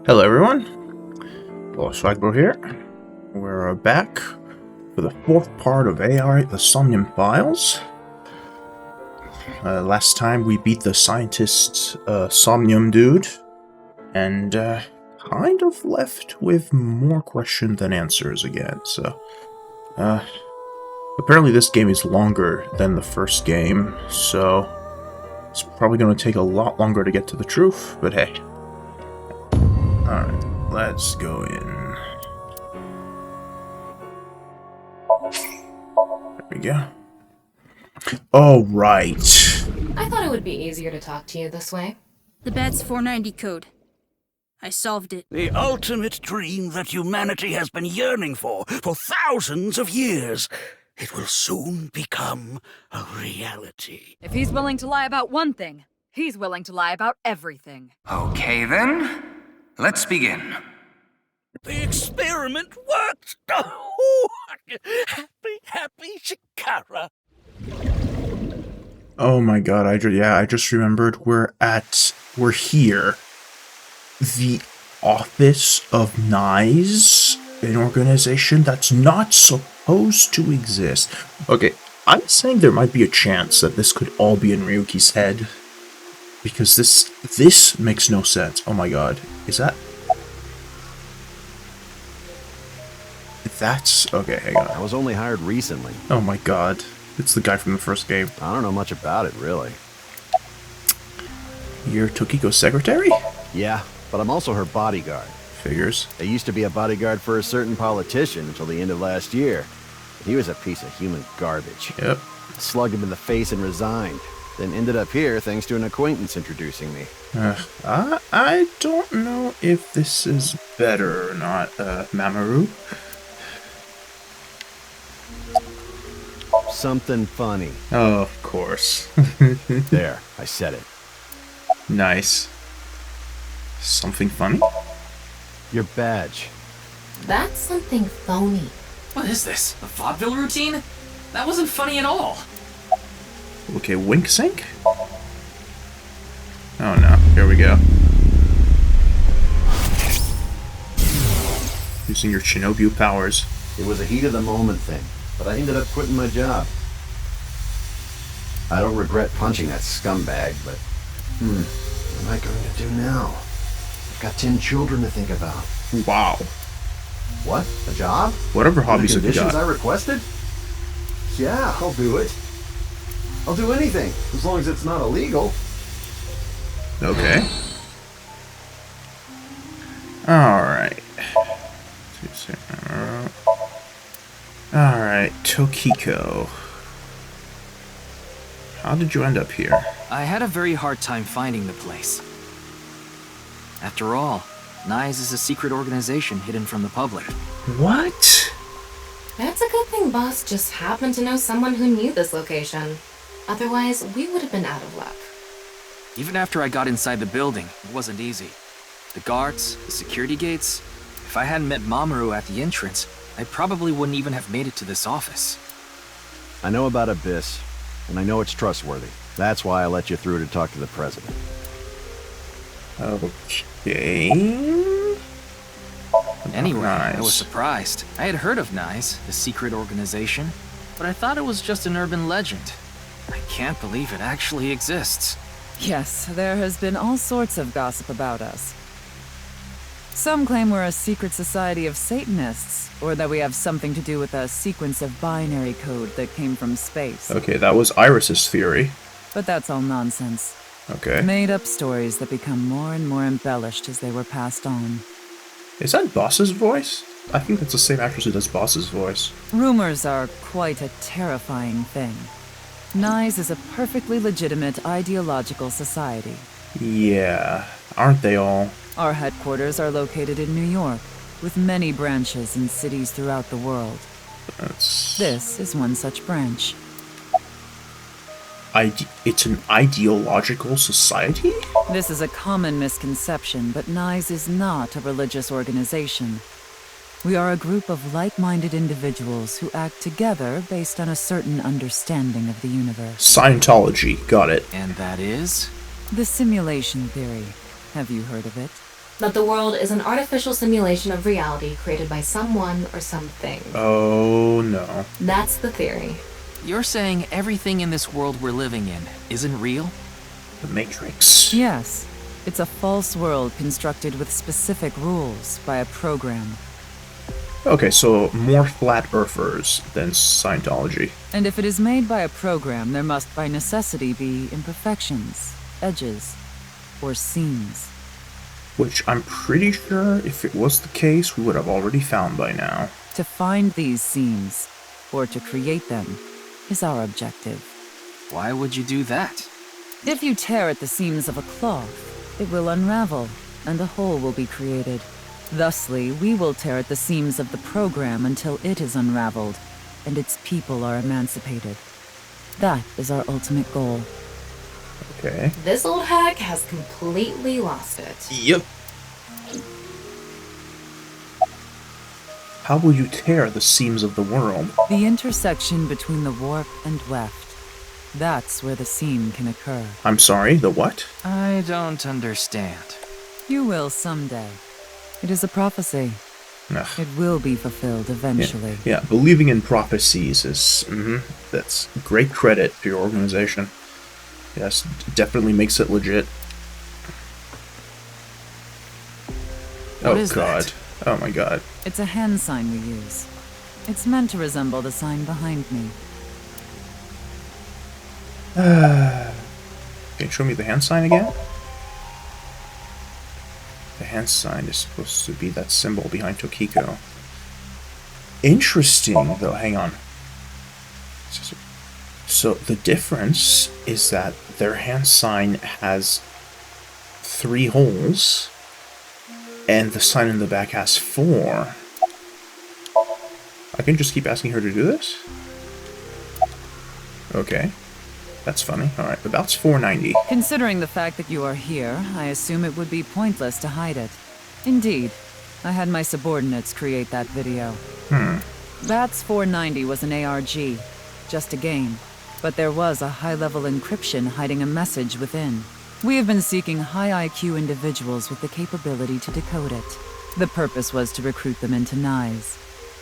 Hello everyone, well, SwagBro here. We're back for the fourth part of AI, the Somnium files. Last time we beat the scientist Somnium dude, and kind of left with more questions than answers again, so... apparently this game is longer than the first game, so... it's probably going to take a lot longer to get to the truth, but hey. Alright, let's go in. There we go. Oh, right. I thought it would be easier to talk to you this way. The bad's 490 code. I solved it. The ultimate dream that humanity has been yearning for thousands of years. It will soon become a reality. If he's willing to lie about one thing, he's willing to lie about everything. Okay then, let's begin. The experiment worked! Oh, happy Shikara. Oh my god, I just remembered we're here. The office of NICE, an organization that's not supposed to exist. Okay, I'm saying there might be a chance that this could all be in Ryuki's head. Because this makes no sense. Oh my god. Is that... that's... okay, hang on. I was only hired recently. Oh my god. It's the guy from the first game. I don't know much about it, really. You're Tokiko's secretary? Yeah, but I'm also her bodyguard. Figures. I used to be a bodyguard for a certain politician until the end of last year. But he was a piece of human garbage. Yep. I slugged him in the face and resigned. Then ended up here thanks to an acquaintance introducing me. I don't know if this is better or not, Mamoru. Something funny. Oh, of course. There, I said it. Nice. Something funny? Your badge. That's something phony. What is this? A vaudeville routine? That wasn't funny at all. Okay, wink sync? Oh no, here we go. Using your Shinobu powers. It was a heat of the moment thing, but I ended up quitting my job. I don't regret punching that scumbag, but... what am I going to do now? I've got 10 children to think about. Wow. What? A job? Whatever hobbies have you conditions got. I requested? Yeah, I'll do it. I'll do anything, as long as it's not illegal. Okay. Alright. Alright, Tokiko. How did you end up here? I had a very hard time finding the place. After all, NICE is a secret organization hidden from the public. What? That's a good thing Boss just happened to know someone who knew this location. Otherwise, we would have been out of luck. Even after I got inside the building, it wasn't easy. The guards, the security gates... if I hadn't met Mamoru at the entrance, I probably wouldn't even have made it to this office. I know about Abyss, and I know it's trustworthy. That's why I let you through to talk to the president. Okay... Anyway, Nice. I was surprised. I had heard of NICE, the secret organization, but I thought it was just an urban legend. I can't believe it actually exists. Yes, there has been all sorts of gossip about us. Some claim we're a secret society of Satanists, or that we have something to do with a sequence of binary code that came from space. Okay, that was Iris's theory. But that's all nonsense. Okay. Made-up stories that become more and more embellished as they were passed on. Is that Boss's voice? I think that's the same actress who does Boss's voice. Rumors are quite a terrifying thing. NICE is a perfectly legitimate ideological society. Yeah, aren't they all? Our headquarters are located in New York, with many branches in cities throughout the world. That's... This is one such branch. It's an ideological society? This is a common misconception, but NICE is not a religious organization. We are a group of like-minded individuals who act together based on a certain understanding of the universe. Scientology, got it. And that is? The simulation theory. Have you heard of it? That the world is an artificial simulation of reality created by someone or something. Oh no. That's the theory. You're saying everything in this world we're living in isn't real? The Matrix. Yes, it's a false world constructed with specific rules by a program. Okay, so more flat earthers than Scientology. And if it is made by a program, there must by necessity be imperfections, edges, or seams. Which I'm pretty sure if it was the case, we would have already found by now. To find these seams, or to create them, is our objective. Why would you do that? If you tear at the seams of a cloth, it will unravel, and a hole will be created. Thusly, we will tear at the seams of the program until it is unraveled, and its people are emancipated. That is our ultimate goal. Okay. This old hack has completely lost it. Yep. How will you tear the seams of the world? The intersection between the warp and weft. That's where the seam can occur. I'm sorry, the what? I don't understand. You will someday. It is a prophecy. Ugh. It will be fulfilled eventually. Yeah, believing in prophecies is, that's great credit to your organization. Yes, definitely makes it legit. What Oh is god. that? Oh my god. It's a hand sign we use. It's meant to resemble the sign behind me. Can you show me the hand sign again? The hand sign is supposed to be that symbol behind Tokiko. Interesting, though. Hang on. So the difference is that their hand sign has 3 holes, and the sign in the back has 4. I can just keep asking her to do this? Okay. That's funny. Alright, but that's 490. Considering the fact that you are here, I assume it would be pointless to hide it. Indeed. I had my subordinates create that video. Bats 490 was an ARG. Just a game. But there was a high-level encryption hiding a message within. We have been seeking high IQ individuals with the capability to decode it. The purpose was to recruit them into NICE.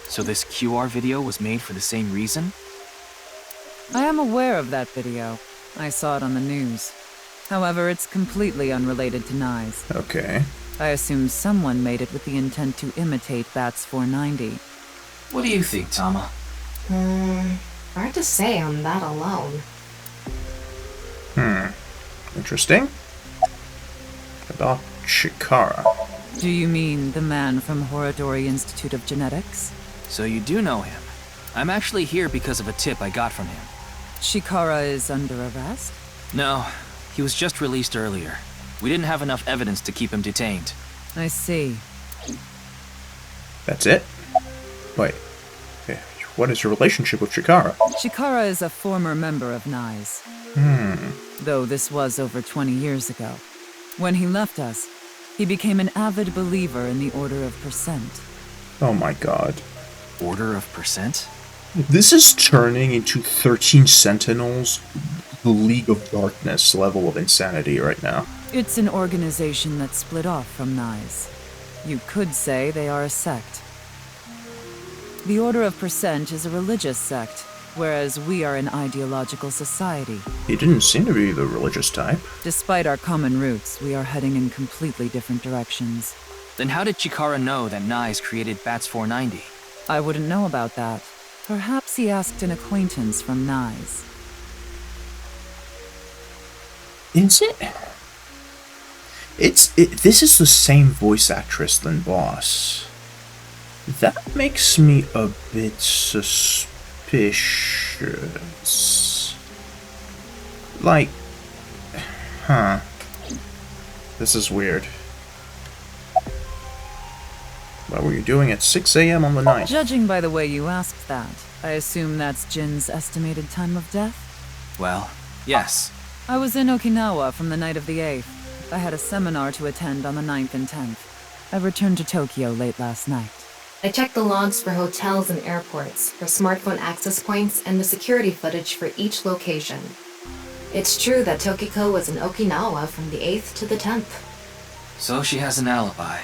So this QR video was made for the same reason? I am aware of that video. I saw it on the news. However, it's completely unrelated to NICE. Okay. I assume someone made it with the intent to imitate Bats 490. What do you think, Tama? Hard to say on that alone. Interesting. About Chikara. Do you mean the man from Horodori Institute of Genetics? So you do know him. I'm actually here because of a tip I got from him. Chikara is under arrest? No, he was just released earlier. We didn't have enough evidence to keep him detained. I see. That's it? Wait. Okay. What is your relationship with Chikara? Chikara is a former member of NICE. Though this was over 20 years ago. When he left us, he became an avid believer in the Order of Percent. Oh my god. Order of Percent? This is turning into 13 Sentinels, the League of Darkness level of insanity right now. It's an organization that split off from NICE. You could say they are a sect. The Order of Percent is a religious sect, whereas we are an ideological society. He didn't seem to be the religious type. Despite our common roots, we are heading in completely different directions. Then how did Chikara know that NICE created Bats 490? I wouldn't know about that. Perhaps he asked an acquaintance from NICE. Is it? This is the same voice actress than Boss. That makes me a bit suspicious. Like, this is weird. What were you doing at 6 a.m. on the 9th? Judging by the way you asked that, I assume that's Jin's estimated time of death? Well, yes. I was in Okinawa from the night of the 8th. I had a seminar to attend on the 9th and 10th. I returned to Tokyo late last night. I checked the logs for hotels and airports, for smartphone access points, and the security footage for each location. It's true that Tokiko was in Okinawa from the 8th to the 10th. So she has an alibi.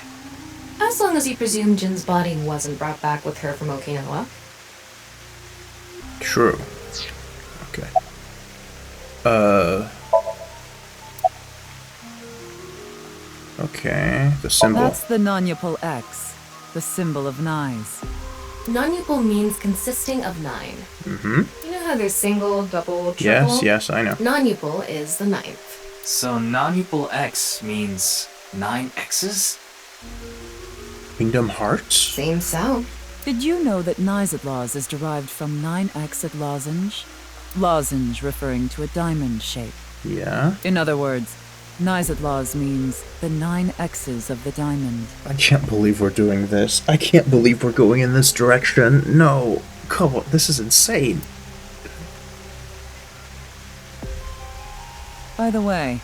As long as you presume Jin's body wasn't brought back with her from Okinawa. True. Okay. Okay, the symbol. That's the non-Yapal X, the symbol of Nyes. Non-Yupal means consisting of 9. Mm-hmm. You know how there's single, double, triple? Yes, I know. Non-Yupal is the 9th. So non-Upal X means 9 X's? Kingdom Hearts? Seems so. Did you know that Nyes is derived from 9X lozenge? Lozenge referring to a diamond shape. Yeah. In other words, Nyes means the 9 X's of the diamond. I can't believe we're doing this. I can't believe we're going in this direction. No. Come on, this is insane. By the way,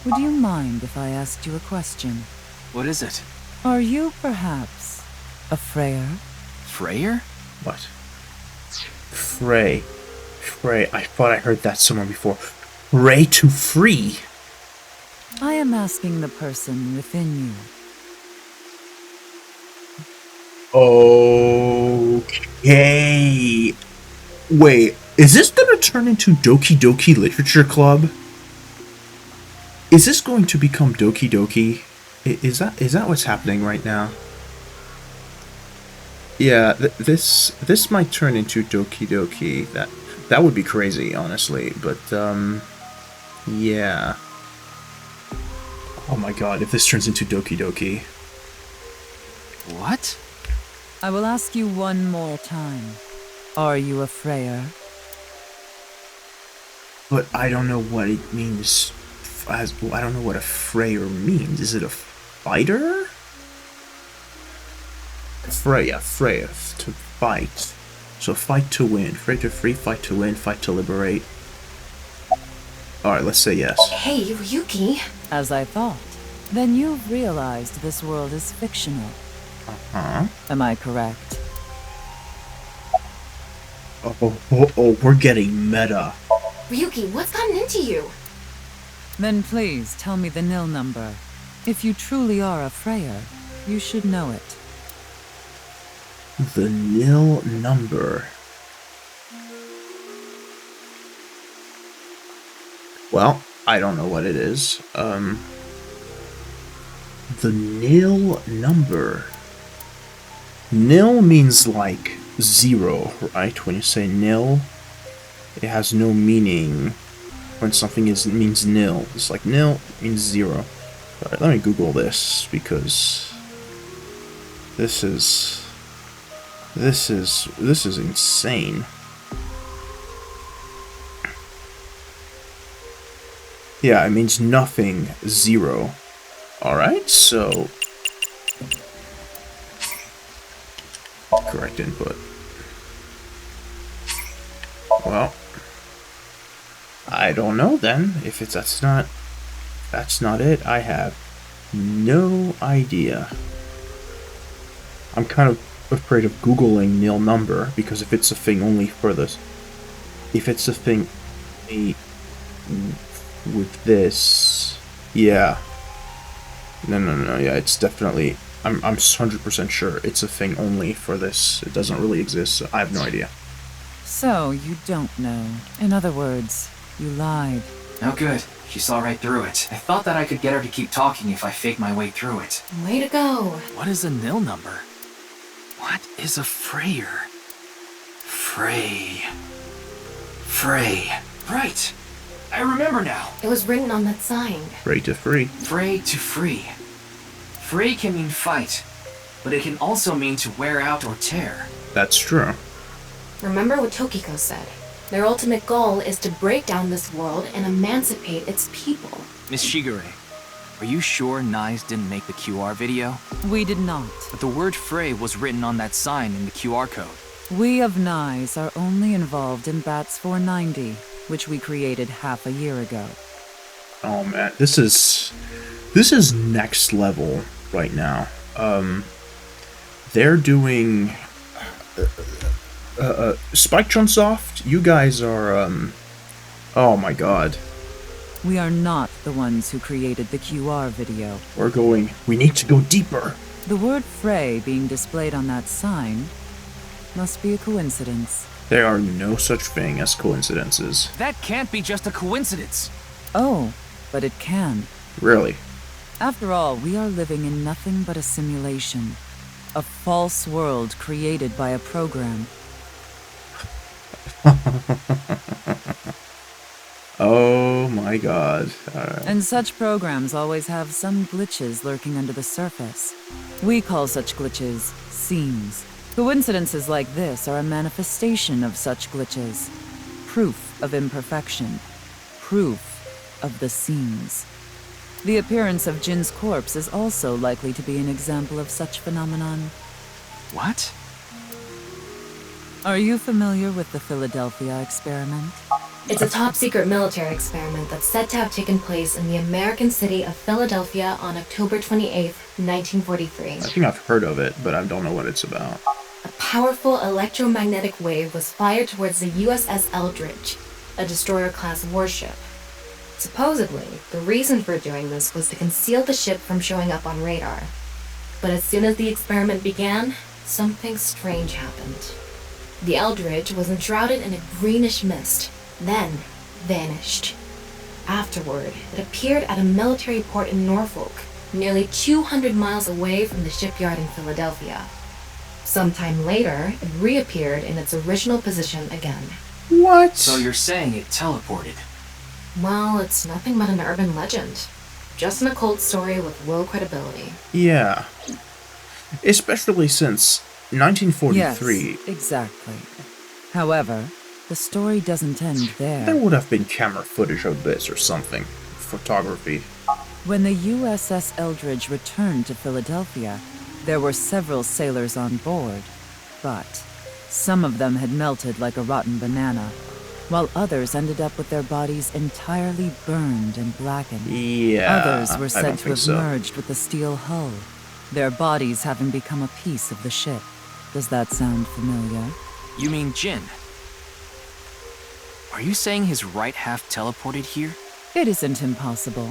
would you mind if I asked you a question? What is it? Are you perhaps a Freyer? Freyer? What? Frey. I thought I heard that somewhere before. Pray to free. I am asking the person within you. Okay. Wait, is this gonna turn into Doki Doki Literature Club? Is this going to become Doki Doki? Is that what's happening right now? Yeah, this might turn into Doki Doki. That would be crazy, honestly. But yeah. Oh my god, if this turns into Doki Doki. What? I will ask you one more time. Are you a Freyer? But I don't know what it means. I don't know what a Freyer means. Is it a fighter? Freya, to fight. So fight to win. Frey to free, fight to win, fight to liberate. Alright, let's say yes. Hey, Ryuki. As I thought. Then you've realized this world is fictional. Uh-huh. Am I correct? Oh, we're getting meta. Ryuki, what's gotten into you? Then please tell me the nil number. If you truly are a Freyer, you should know it. The nil number. Well, I don't know what it is. The nil number. Nil means like 0, right? When you say nil, it has no meaning. When something means nil, it's like nil means 0. Alright, let me Google this because this is insane. Yeah, it means nothing, 0. Alright, so correct input. Well, I don't know then. If that's not it, I have no idea. I'm kind of afraid of Googling nil number because if it's a thing only for this, if it's a thing with this, yeah. No, yeah, it's definitely, I'm 100% sure it's a thing only for this. It doesn't really exist, so I have no idea. So, you don't know. In other words, you lied. No good. She saw right through it. I thought that I could get her to keep talking if I faked my way through it. Way to go. What is a nil number? What is a Freyer? Frey. Right. I remember now. It was written on that sign. Frey to free. Frey to free. Frey can mean fight, but it can also mean to wear out or tear. That's true. Remember what Tokiko said. Their ultimate goal is to break down this world and emancipate its people. Miss Shigure, are you sure Nyes didn't make the QR video? We did not. But the word Frey was written on that sign in the QR code. We of Nyes are only involved in Bats 490, which we created half a year ago. Oh man, this is next level right now. They're doing Spike Chunsoft. You guys are oh my god. We are not the ones who created the QR video. We need to go deeper. The word Frey being displayed on that sign must be a coincidence. There are no such thing as coincidences. That can't be just a coincidence. Oh, but it can. Really? After all, we are living in nothing but a simulation. A false world created by a program. Oh my god. And such programs always have some glitches lurking under the surface. We call such glitches seams. Coincidences like this are a manifestation of such glitches. Proof of imperfection. Proof of the seams. The appearance of Jin's corpse is also likely to be an example of such phenomenon. What? Are you familiar with the Philadelphia experiment? It's a top-secret military experiment that's said to have taken place in the American city of Philadelphia on October 28, 1943. I think I've heard of it, but I don't know what it's about. A powerful electromagnetic wave was fired towards the USS Eldridge, a destroyer-class warship. Supposedly, the reason for doing this was to conceal the ship from showing up on radar. But as soon as the experiment began, something strange happened. The Eldridge was enshrouded in a greenish mist, then vanished. Afterward, it appeared at a military port in Norfolk, nearly 200 miles away from the shipyard in Philadelphia. Sometime later, it reappeared in its original position again. What? So you're saying it teleported? Well, it's nothing but an urban legend. Just an occult story with low credibility. Yeah. Especially since 1943. Yes, exactly. However, the story doesn't end there. There would have been camera footage of this or something. Photography. When the USS Eldridge returned to Philadelphia, there were several sailors on board, but some of them had melted like a rotten banana, while others ended up with their bodies entirely burned and blackened. Yeah. Others were I said don't to think have so. merged with the steel hull, their bodies having become a piece of the ship. Does that sound familiar? You mean Jin? Are you saying his right half teleported here? It isn't impossible.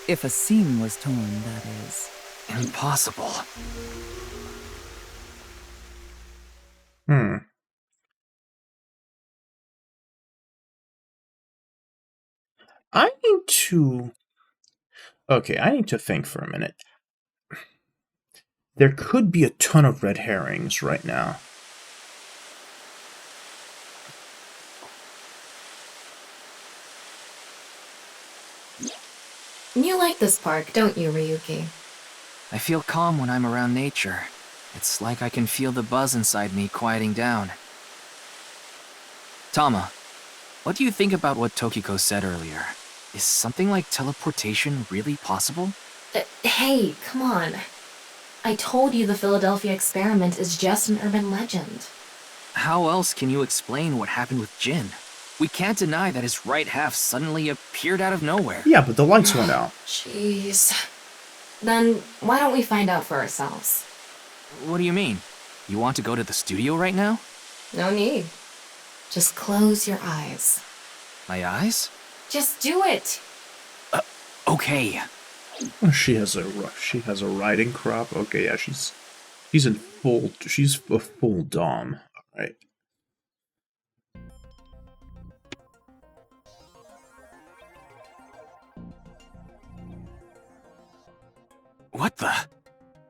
If a seam was torn, that is. Impossible. I need to... Okay, I need to think for a minute. There could be a ton of red herrings right now. You like this park, don't you, Ryuki? I feel calm when I'm around nature. It's like I can feel the buzz inside me quieting down. Tama, what do you think about what Tokiko said earlier? Is something like teleportation really possible? Hey, come on. I told you the Philadelphia experiment is just an urban legend. How else can you explain what happened with Jin? We can't deny that his right half suddenly appeared out of nowhere. Yeah, but the lights went out. Jeez. Then why don't we find out for ourselves? What do you mean? You want to go to the studio right now? No need. Just close your eyes. My eyes? Just do it! Okay. Oh, she has a riding crop. Okay, yeah, she's a full dom. All right. What the?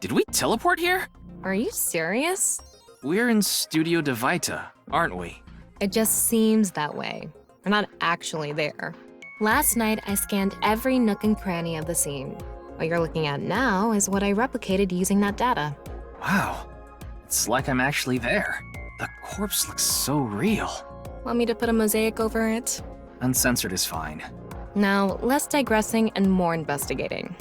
Did we teleport here? Are you serious? We're in Studio Devita, aren't we? It just seems that way. We're not actually there. Last night, I scanned every nook and cranny of the scene. What you're looking at now is what I replicated using that data. Wow. It's like I'm actually there. The corpse looks so real. Want me to put a mosaic over it? Uncensored is fine. Now, less digressing and more investigating.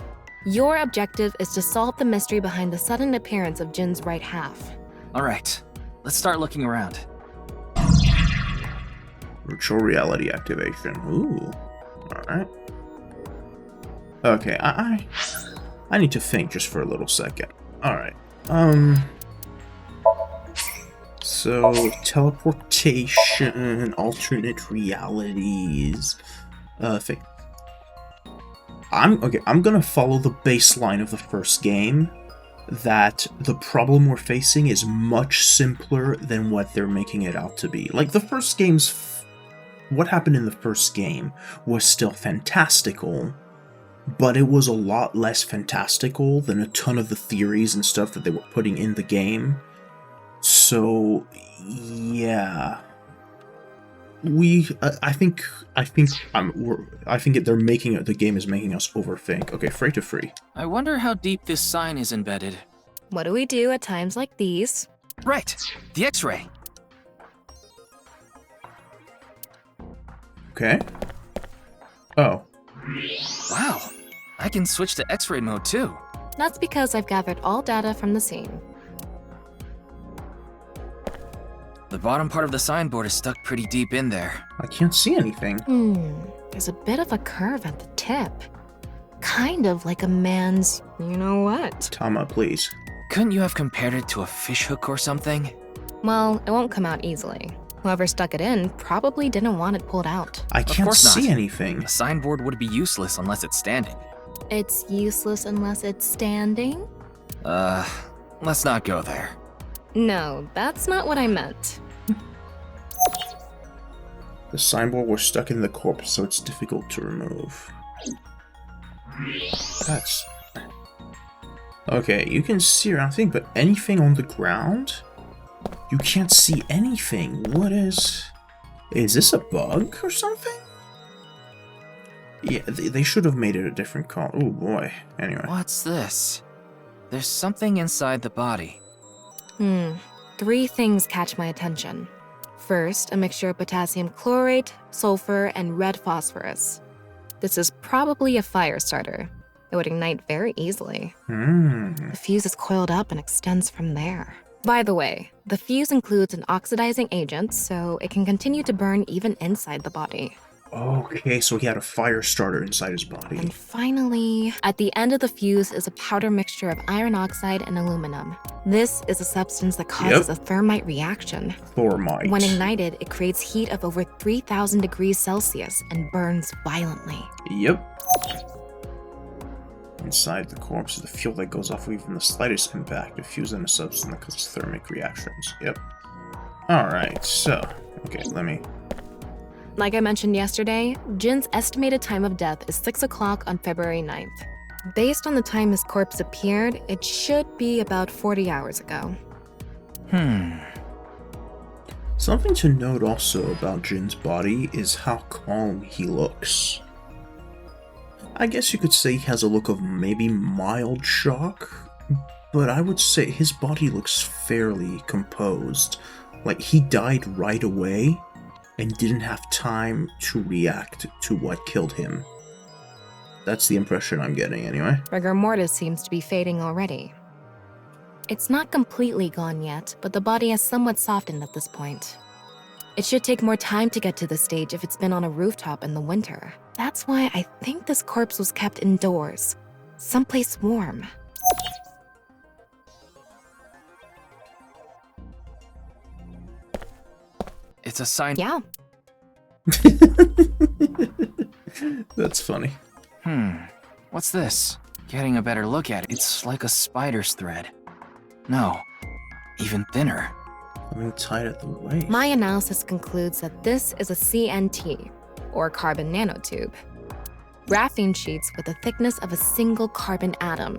Your objective is to solve the mystery behind the sudden appearance of Jin's right half. Alright, let's start looking around. Virtual reality activation. Ooh. Alright. Okay, I need to think just for a little second. Alright. So, teleportation, alternate realities. I'm gonna follow the baseline of the first game, that the problem we're facing is much simpler than what they're making it out to be. Like, the first game's... what happened in the first game was still fantastical, but it was a lot less fantastical than a ton of the theories and stuff that they were putting in the game. So, yeah... I think they're making it. The game is making us overthink. Okay, freight to free. I wonder how deep this sign is embedded. What do we do at times like these? Right, the X-ray. Okay. Oh. Wow, I can switch to X-ray mode too. That's because I've gathered all data from the scene. The bottom part of the signboard is stuck pretty deep in there. I can't see anything. There's a bit of a curve at the tip. Kind of like a man's you-know-what. Tama, please. Couldn't you have compared it to a fishhook or something? Well, it won't come out easily. Whoever stuck it in probably didn't want it pulled out. I can't course not. see anything. A signboard would be useless unless it's standing. It's useless unless it's standing? Let's not go there. No, that's not what I meant. The signboard was stuck in the corpse, so it's difficult to remove. That's... okay, you can see around things, but anything on the ground? You can't see anything. What is... is this a bug or something? Yeah, they should have made it a different color. Oh boy. Anyway. What's this? There's something inside the body. 3 things catch my attention. First, a mixture of potassium chlorate, sulfur, and red phosphorus. This is probably a fire starter. It would ignite very easily. The fuse is coiled up and extends from there. By the way, the fuse includes an oxidizing agent, so it can continue to burn even inside the body. Okay, so he had a fire starter inside his body. And finally, at the end of the fuse is a powder mixture of iron oxide and aluminum. This is a substance that causes a thermite reaction. Thormite. When ignited, it creates heat of over 3,000 degrees Celsius and burns violently. Yep. Inside the corpse is the fuel that goes off with even the slightest impact, diffused in a substance that causes thermic reactions. Yep. Alright, so... okay, let me... Like I mentioned yesterday, Jin's estimated time of death is 6 o'clock on February 9th. Based on the time his corpse appeared, it should be about 40 hours ago. Something to note also about Jin's body is how calm he looks. I guess you could say he has a look of maybe mild shock, but I would say his body looks fairly composed. Like, he died right away and didn't have time to react to what killed him. That's the impression I'm getting, anyway. Rigor mortis seems to be fading already. It's not completely gone yet, but the body has somewhat softened at this point. It should take more time to get to this stage if it's been on a rooftop in the winter. That's why I think this corpse was kept indoors, someplace warm. It's a sign. Yeah. That's funny. What's this? Getting a better look at it. It's like a spider's thread. No, even thinner. Something tied at the waist. My analysis concludes that this is a CNT, or carbon nanotube. Graphene sheets with the thickness of a single carbon atom.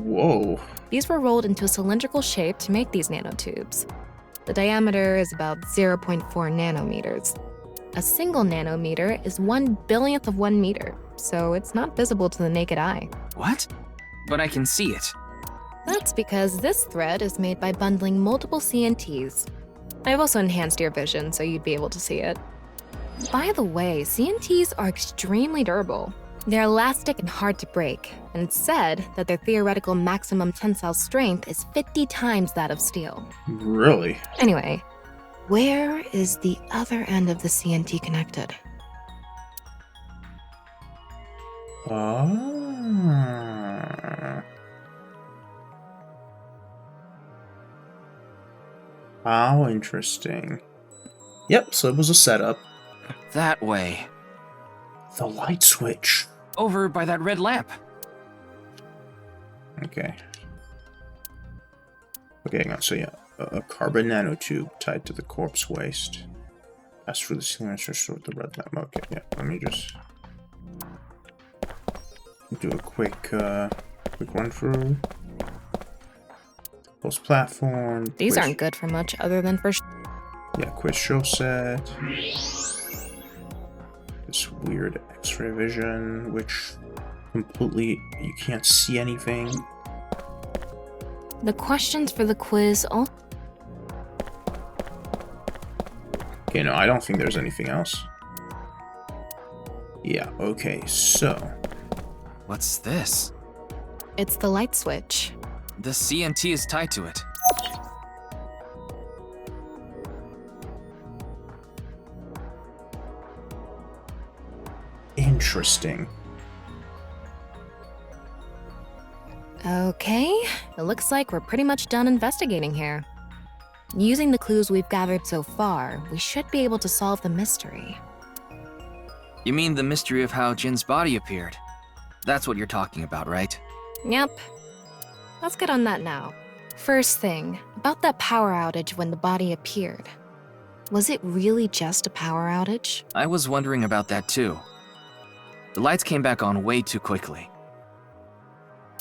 Whoa. These were rolled into a cylindrical shape to make these nanotubes. The diameter is about 0.4 nanometers. A single nanometer is 1/1000th of 1 meter, so it's not visible to the naked eye. What? But I can see it. That's because this thread is made by bundling multiple CNTs. I've also enhanced your vision so you'd be able to see it. By the way, CNTs are extremely durable. They're elastic and hard to break, and it's said that their theoretical maximum tensile strength is 50 times that of steel. Really? Anyway, where is the other end of the CNT connected? Ah. How interesting. Yep, so it was a setup. That way. The light switch. over by that red lamp. Okay. Okay, hang on. So yeah, a carbon nanotube tied to the corpse waste. As for the ceiling, sort the red lamp. Okay, yeah. Let me just do a quick run through. Post platform. These quiz. aren't good for much other than for. Yeah, quiz show set. This weird X-ray vision, which completely you can't see anything. The questions for the quiz all. Okay, no, I don't think there's anything else. Yeah, okay, so. What's this? It's the light switch. The CNT is tied to it. Interesting. Okay, it looks like we're pretty much done investigating here. Using the clues we've gathered so far, we should be able to solve the mystery. You mean the mystery of how Jin's body appeared? That's what you're talking about, right? Yep. Let's get on that now. First thing, about that power outage when the body appeared. Was it really just a power outage? I was wondering about that too. The lights came back on way too quickly.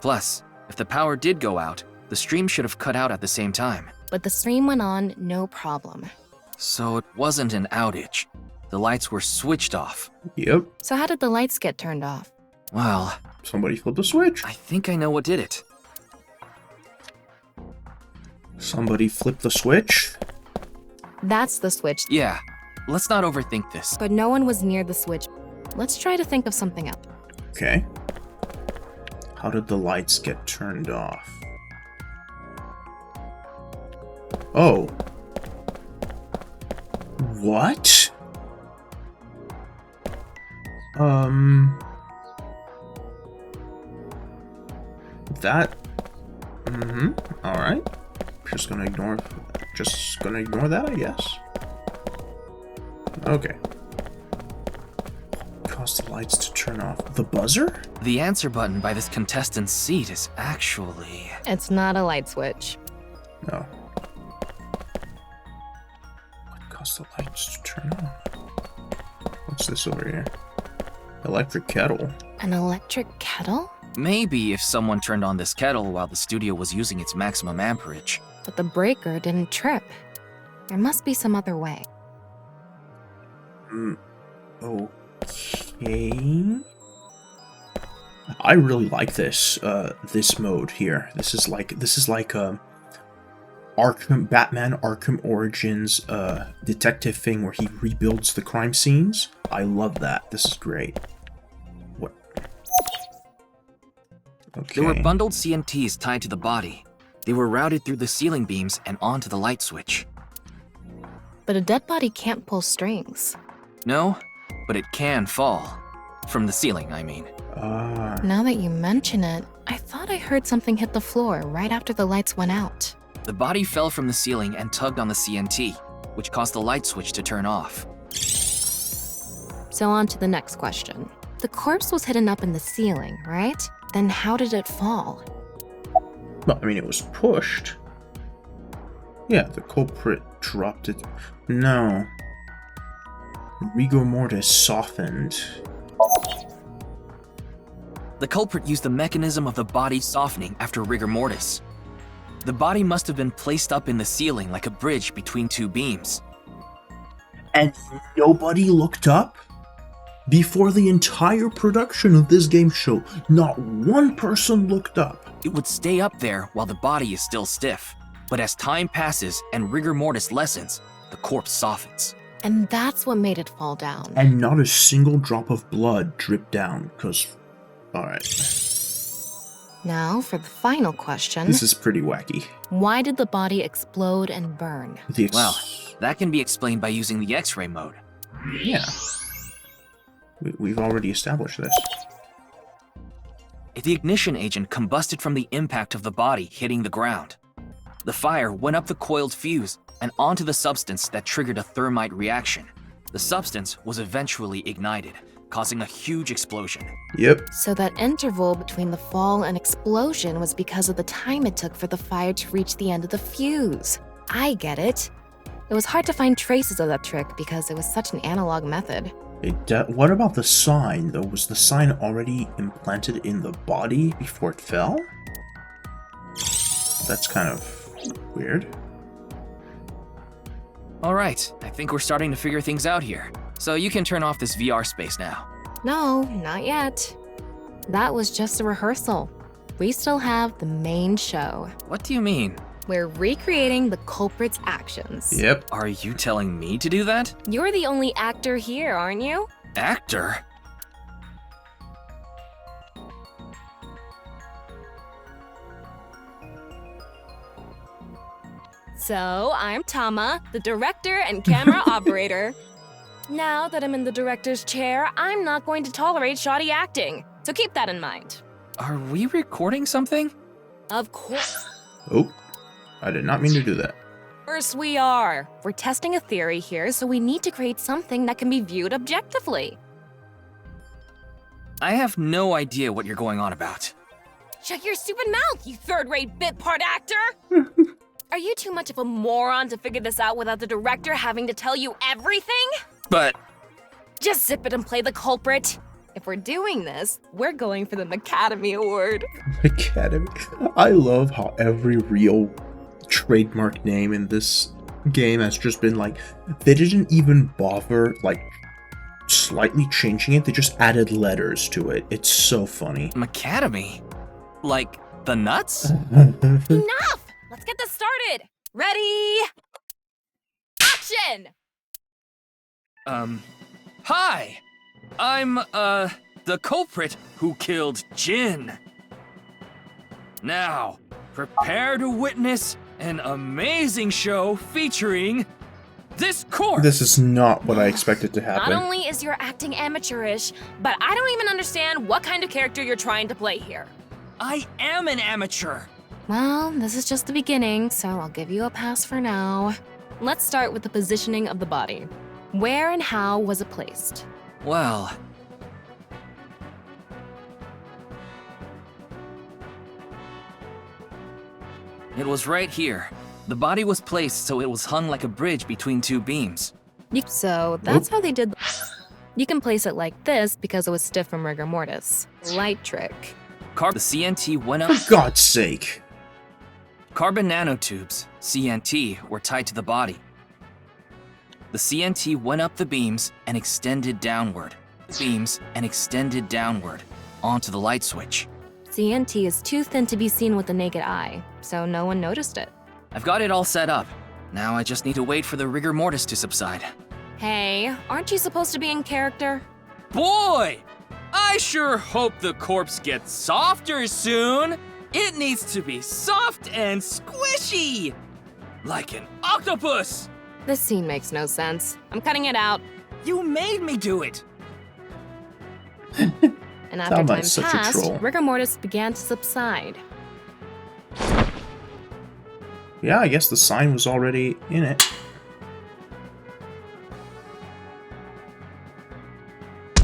Plus, if the power did go out, the stream should have cut out at the same time. But the stream went on, no problem. So it wasn't an outage. The lights were switched off. Yep. So how did the lights get turned off? Well, Somebody flipped the switch. I think I know what did it. Somebody flipped the switch? That's the switch, Yeah, let's not overthink this. but no one was near the switch. Let's try to think of something else. Okay. How did the lights get turned off? Oh. What? That. Alright. Just gonna ignore that, I guess. Okay. Cause the lights to turn off. The buzzer? The answer button by this contestant's seat is actually... It's not a light switch. No. What caused the lights to turn on? What's this over here? Electric kettle. An electric kettle? Maybe if someone turned on this kettle while the studio was using its maximum amperage. But the breaker didn't trip. There must be some other way. Okay. I really like this this mode here. This is like Batman Arkham Origins detective thing where he rebuilds the crime scenes. I love that. This is great. What? Okay. There were bundled CNTs tied to the body. They were routed through the ceiling beams and onto the light switch. But a dead body can't pull strings. No, but it can fall. From the ceiling, I mean. Now that you mention it, I thought I heard something hit the floor right after the lights went out. The body fell from the ceiling and tugged on the CNT, which caused the light switch to turn off. So on to the next question. The corpse was hidden up in the ceiling, right? Then how did it fall? Well, I mean, it was pushed. Yeah, the culprit dropped it. No. Rigor mortis softened. The culprit used the mechanism of the body softening after rigor mortis. The body must have been placed up in the ceiling like a bridge between two beams. And nobody looked up? Before the entire production of this game show, not one person looked up. It would stay up there while the body is still stiff. But as time passes and rigor mortis lessens, the corpse softens. And that's what made it fall down. And not a single drop of blood dripped down, because... Alright. Now for the final question. This is pretty wacky. Why did the body explode and burn? Well, that can be explained by using the X-ray mode. Yeah. We've already established this. The ignition agent combusted from the impact of the body hitting the ground. The fire went up the coiled fuse and onto the substance that triggered a thermite reaction. The substance was eventually ignited, causing a huge explosion. Yep. So that interval between the fall and explosion was because of the time it took for the fire to reach the end of the fuse. I get it. It was hard to find traces of that trick because it was such an analog method. What about the sign, though? Was the sign already implanted in the body before it fell? That's kind of weird. Alright, I think we're starting to figure things out here. So you can turn off this VR space now. No, not yet. That was just a rehearsal. We still have the main show. What do you mean? We're recreating the culprit's actions. Yep. Are you telling me to do that? You're the only actor here, aren't you? Actor? So, I'm Tama, the director and camera operator. Now that I'm in the director's chair, I'm not going to tolerate shoddy acting. So keep that in mind. Are we recording something? Of course. Oh, I did not mean to do that. Of course we are. We're testing a theory here, so we need to create something that can be viewed objectively. I have no idea what you're going on about. Shut your stupid mouth, you third-rate bit part actor! Are you too much of a moron to figure this out without the director having to tell you everything? But Just zip it and play the culprit. If we're doing this, we're going for the Academy Award. Academy. I love how every real trademark name in this game has just been like, they didn't even bother like slightly changing it, they just added letters to it. It's so funny. Academy? Like the nuts? Enough! Let's get this started. Ready? Action! Hi! I'm, the culprit who killed Jin. Now, prepare to witness an amazing show featuring this corpse. This is not what I expected to happen. Not only is your acting amateurish, but I don't even understand what kind of character you're trying to play here. I am an amateur. Well, this is just the beginning, so I'll give you a pass for now. Let's start with the positioning of the body. Where and how was it placed? Well, it was right here. The body was placed so it was hung like a bridge between two beams. So that's how they did. You can place it like this because it was stiff from rigor mortis. Light trick. The CNT went up. For God's sake. Carbon nanotubes, CNT, were tied to the body. The CNT went up the beams and extended downward. Onto the light switch. CNT is too thin to be seen with the naked eye, so no one noticed it. I've got it all set up. Now I just need to wait for the rigor mortis to subside. Hey, aren't you supposed to be in character? Boy! I sure hope the corpse gets softer soon! It needs to be soft and squishy! Like an octopus! This scene makes no sense. I'm cutting it out. You made me do it! And after Sound time like such a passed, troll. rigor mortis began to subside. Yeah, I guess the sign was already in it.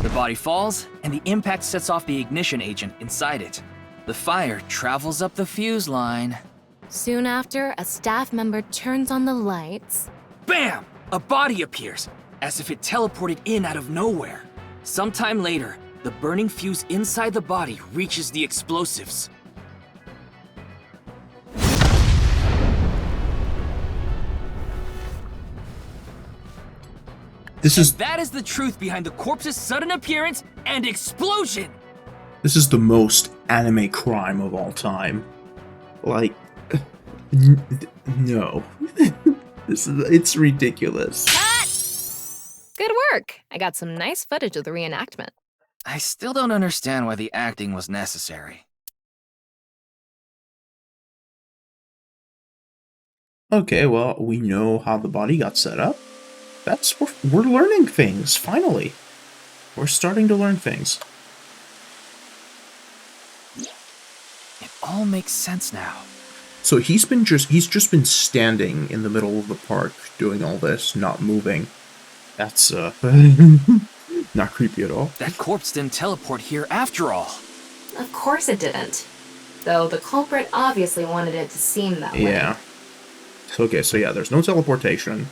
The body falls, and the impact sets off the ignition agent inside it. The fire travels up the fuse line. Soon after, a staff member turns on the lights. Bam! A body appears, as if it teleported in out of nowhere. Sometime later, the burning fuse inside the body reaches the explosives. That is the truth behind the corpse's sudden appearance and explosion! This is the most anime crime of all time. Like, no. It's ridiculous. Cut! Good work. I got some nice footage of the reenactment. I still don't understand why the acting was necessary. Okay, well, we know how the body got set up. We're learning things, finally. We're starting to learn things. It all makes sense now. So he's just been standing in the middle of the park doing all this, not moving. That's Not creepy at all. That corpse didn't teleport here after all. Of course it didn't. Though the culprit obviously wanted it to seem that way. Yeah. So, okay, so yeah, there's no teleportation.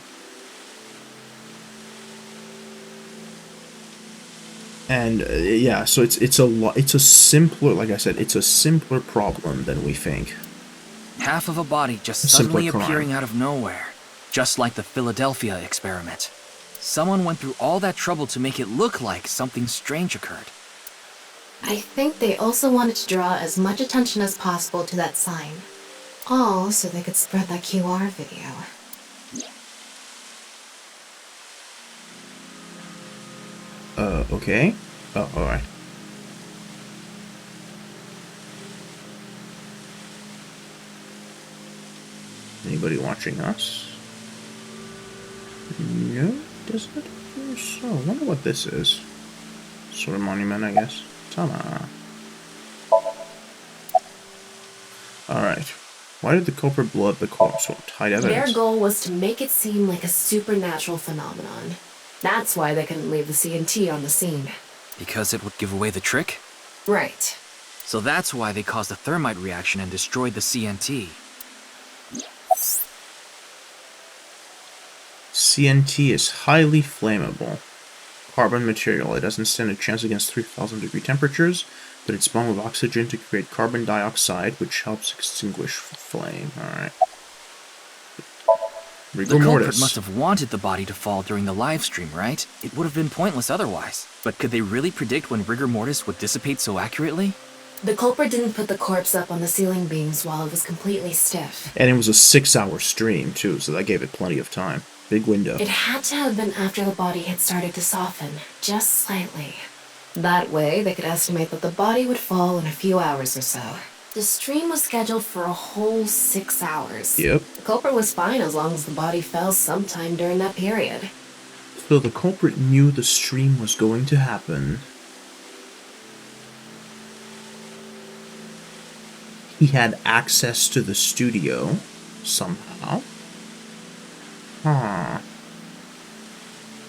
And yeah, so it's a simpler, like I said, it's a simpler problem than we think. Half of a body just A simpler suddenly crime. appearing out of nowhere. Just like the Philadelphia experiment. Someone went through all that trouble to make it look like something strange occurred. I think they also wanted to draw as much attention as possible to that sign. All so they could spread that QR video. Okay. Oh, alright. Anybody watching us? No, doesn't appear so. I wonder what this is. Sort of monument, I guess. Ta-da. Alright. Why did the culprit blow up the corpse? What tied evidence? Their goal was to make it seem like a supernatural phenomenon. That's why they couldn't leave the CNT on the scene. Because it would give away the trick? Right. So that's why they caused a thermite reaction and destroyed the CNT. CNT is highly flammable. Carbon material. It doesn't stand a chance against 3,000 degree temperatures, but it's bound with oxygen to create carbon dioxide, which helps extinguish flame. Alright. The culprit must have wanted the body to fall during the live stream, right? It would have been pointless otherwise. But could they really predict when rigor mortis would dissipate so accurately? The culprit didn't put the corpse up on the ceiling beams while it was completely stiff. And it was a 6-hour stream, too, so that gave it plenty of time. Big window. It had to have been after the body had started to soften, just slightly. That way, they could estimate that the body would fall in a few hours or so. The stream was scheduled for a whole 6 hours. Yep. The culprit was fine as long as the body fell sometime during that period. So the culprit knew the stream was going to happen. He had access to the studio, somehow. Huh.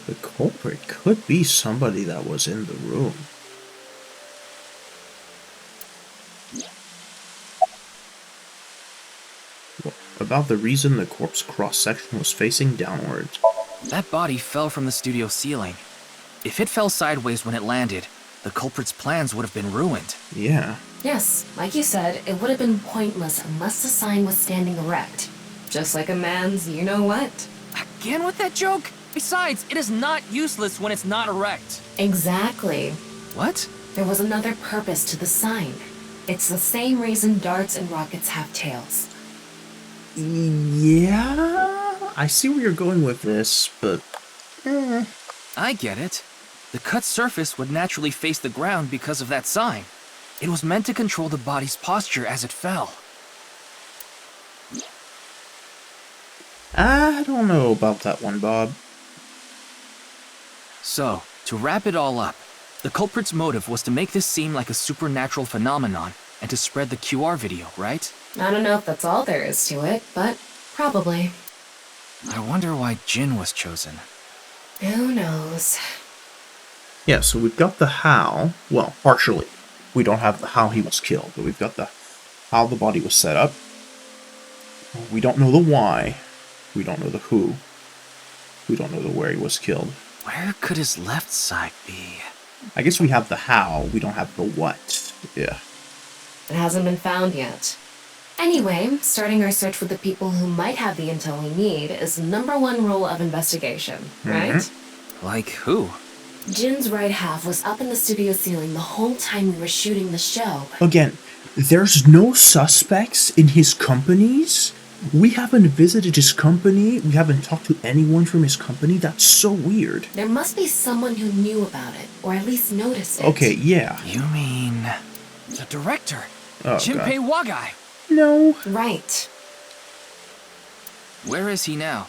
The culprit could be somebody that was in the room. What about the reason the corpse cross-section was facing downwards? That body fell from the studio ceiling. If it fell sideways when it landed, the culprit's plans would have been ruined. Yeah. Yes, like you said, it would have been pointless unless the sign was standing erect. Just like a man's you-know-what. Again with that joke? Besides, it is not useless when it's not erect. Exactly. What? There was another purpose to the sign. It's the same reason darts and rockets have tails. Yeah, I see where you're going with this, but... I get it. The cut surface would naturally face the ground because of that sign. It was meant to control the body's posture as it fell. I don't know about that one, Bob. So, to wrap it all up, the culprit's motive was to make this seem like a supernatural phenomenon and to spread the QR video, right? I don't know if that's all there is to it, but probably. I wonder why Jin was chosen. Who knows? Yeah, so we've got the how. Well, partially. We don't have the how he was killed, but we've got the how the body was set up. We don't know the why. We don't know the who. We don't know the where he was killed. Where could his left side be? I guess we have the how, we don't have the what. Yeah. It hasn't been found yet. Anyway, starting our search with the people who might have the intel we need is the #1 rule of investigation, right? Like who? Jin's right half was up in the studio ceiling the whole time we were shooting the show. Again, there's no suspects in his companies. We haven't visited his company. We haven't talked to anyone from his company. That's so weird. There must be someone who knew about it, or at least noticed it. Okay, yeah. You mean... the director? Oh, Jinpei Wagai. No. Right. Where is he now?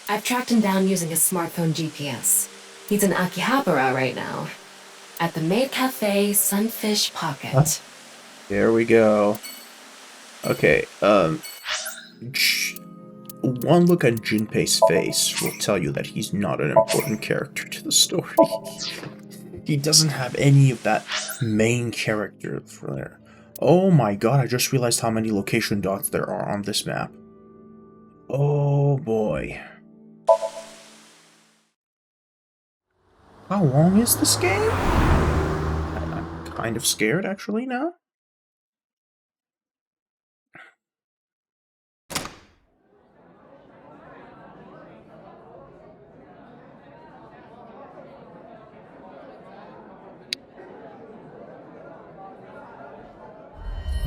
I've tracked him down using his smartphone GPS. He's in Akihabara right now. At the Maid Cafe Sunfish Pocket. There we go. Okay, one look at Junpei's face will tell you that he's not an important character to the story. He doesn't have any of that main character for there. Oh my god, I just realized how many location dots there are on this map. Oh boy. How long is this game? I'm kind of scared actually now.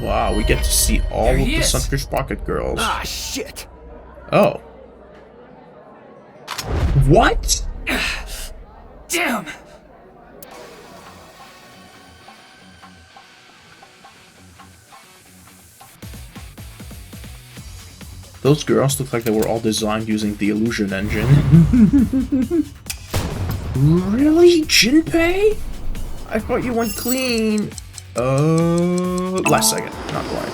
Wow, we get to see all of the Sunfish Pocket girls. Ah, shit! Oh. What? Damn! Those girls look like they were all designed using the illusion engine. Really, Junpei? I thought you went clean. Last second, not quite.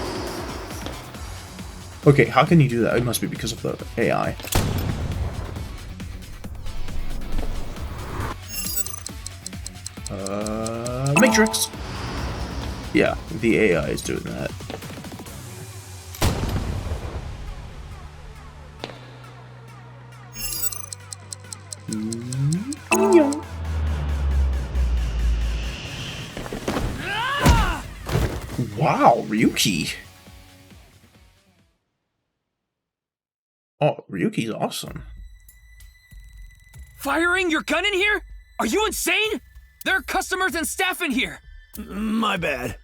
Okay, how can you do that? It must be because of the AI. Matrix! Yeah, the AI is doing that. Wow, Ryuki! Oh, Ryuki's awesome. Firing your gun in here? Are you insane? There are customers and staff in here. My bad.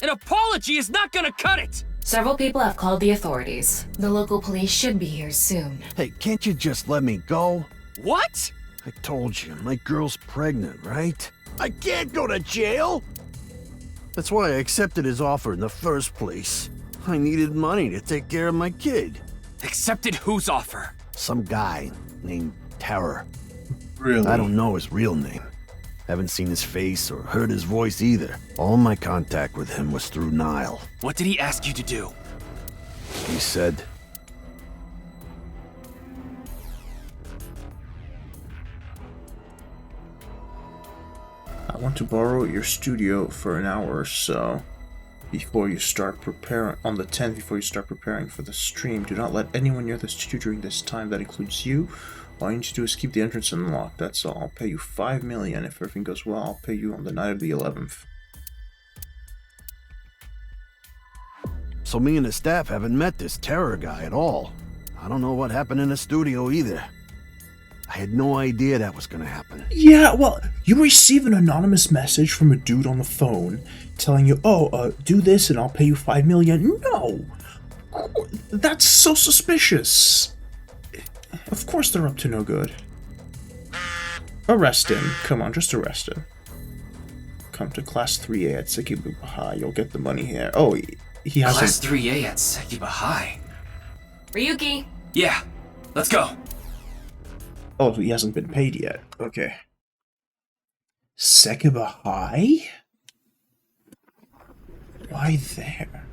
An apology is not gonna cut it. Several people have called the authorities. The local police should be here soon. Hey, can't you just let me go? What? I told you, my girl's pregnant, right? I can't go to jail! That's why I accepted his offer in the first place. I needed money to take care of my kid. Accepted whose offer? Some guy named Terror. Really? I don't know his real name. Haven't seen his face or heard his voice either. All my contact with him was through Nile. What did he ask you to do? He said, I want to borrow your studio for an hour or so before you start preparing on the 10th before you start preparing for the stream. Do not let anyone near the studio during this time. That includes you. All you need to do is keep the entrance unlocked. That's all. I'll pay you $5 million. If everything goes well, I'll pay you on the night of the 11th. so me and the staff haven't met this Terror guy at all. I don't know what happened in the studio either. I had no idea that was gonna happen. Yeah, well, you receive an anonymous message from a dude on the phone telling you, do this and I'll pay you $5 million. No! That's so suspicious. Of course they're up to no good. Arrest him. Come on, just arrest him. Come to Class 3A at Sekibu High. You'll get the money here. Oh, he has Class 3A at Sekiba High. Ryuki! Yeah, let's go. Oh, he hasn't been paid yet. Okay. Sekiba High? Why there?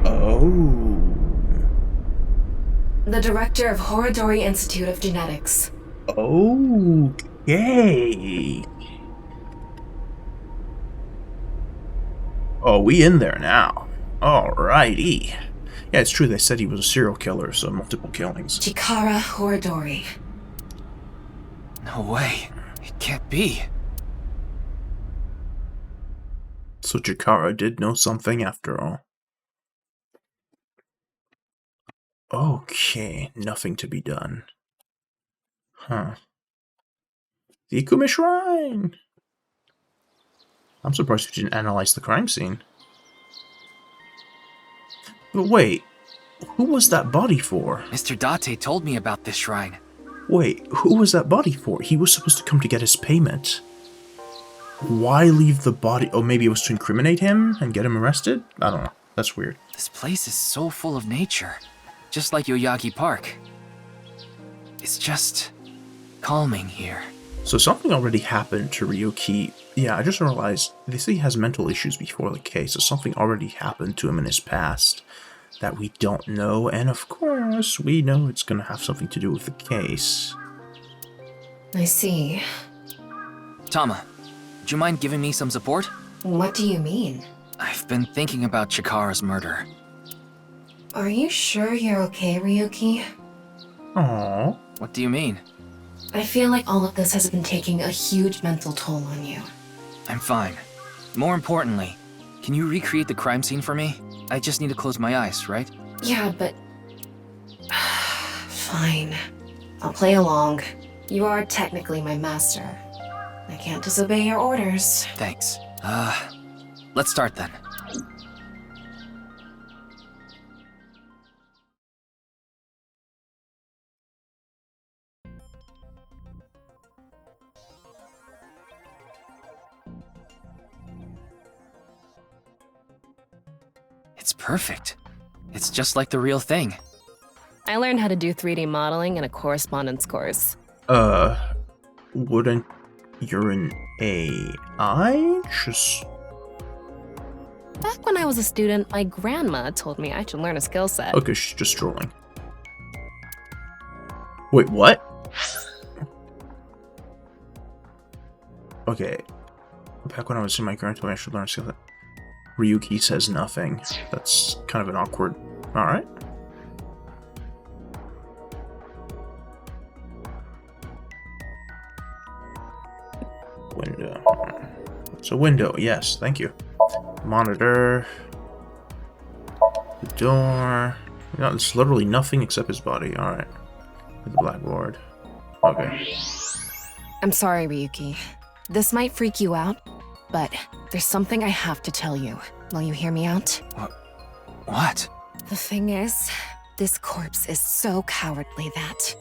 Oh. The director of Horodori Institute of Genetics. Okay. Oh, we in there now. Alrighty. Yeah, it's true, they said he was a serial killer, so multiple killings. Chikara Horodori. No way. It can't be. So Chikara did know something after all. Okay, nothing to be done. Huh. The Ikumi Shrine! I'm surprised we didn't analyze the crime scene. But wait, who was that body for? Mr. Date told me about this shrine. Wait, who was that body for? He was supposed to come to get his payment. Why leave the body? Oh, maybe it was to incriminate him and get him arrested? I don't know. That's weird. This place is so full of nature. Just like Yoyagi Park. It's just calming here. So something already happened to Ryuki. Yeah, I just realized they say he has mental issues before the case, so something already happened to him in his past that we don't know, and of course, we know it's gonna have something to do with the case. I see. Tama, would you mind giving me some support? What do you mean? I've been thinking about Chikara's murder. Are you sure you're okay, Ryuki? Aww. What do you mean? I feel like all of this has been taking a huge mental toll on you. I'm fine. More importantly, can you recreate the crime scene for me? I just need to close my eyes, right? Yeah, but... Fine. I'll play along. You are technically my master. I can't disobey your orders. Thanks. Let's start then. It's perfect. It's just like the real thing. I learned how to do 3D modeling in a correspondence course. Wouldn't you're an AI? Just... Back when I was a student, my grandma told me I should learn a skill set. Okay, she's just trolling. Wait, what? Okay. Back when I was in my grandma, I should learn a skill set. Ryuki says nothing. That's kind of an awkward... Alright. Window. It's a window, yes, thank you. Monitor. The door. No, it's literally nothing except his body. Alright. The blackboard. Okay. I'm sorry, Ryuki. This might freak you out, but there's something I have to tell you. Will you hear me out? What? The thing is, this corpse is so cowardly that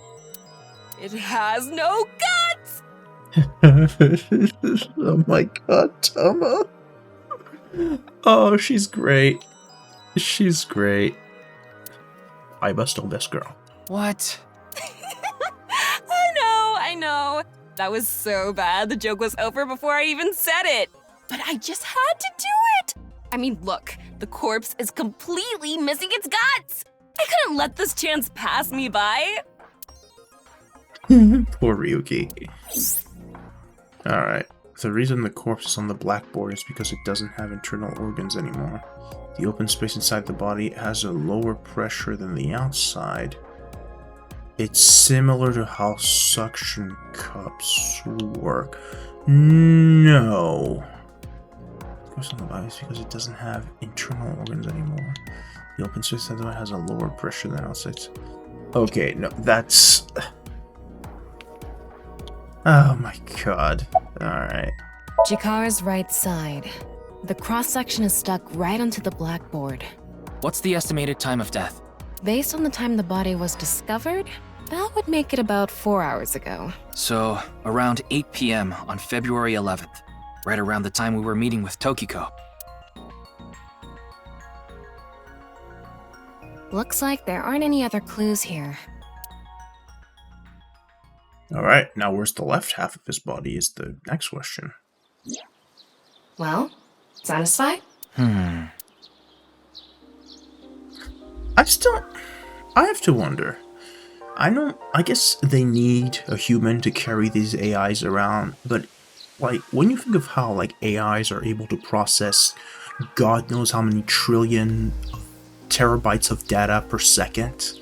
it has no guts! Oh my god, Tama. Oh, she's great. She's great. I must know this girl. What? I know. That was so bad. The joke was over before I even said it. But I just had to do it. I mean, look, the corpse is completely missing its guts. I couldn't let this chance pass me by. Poor Ryuki. Alright. The reason the corpse is on the blackboard is because it doesn't have internal organs anymore. The open space inside the body has a lower pressure than the outside. It's similar to how suction cups work. No. The corpse on the body is because it doesn't have internal organs anymore. The open space inside the body has a lower pressure than outside. Okay, no, that's... Oh my god. Alright. Chikara's right side. The cross-section is stuck right onto the blackboard. What's the estimated time of death? Based on the time the body was discovered, that would make it about 4 hours ago. So, around 8 p.m. on February 11th. Right around the time we were meeting with Tokiko. Looks like there aren't any other clues here. Alright, now where's the left half of his body is the next question. Well, satisfied? I have to wonder. I guess they need a human to carry these AIs around, but like when you think of how like AIs are able to process God knows how many trillion terabytes of data per second,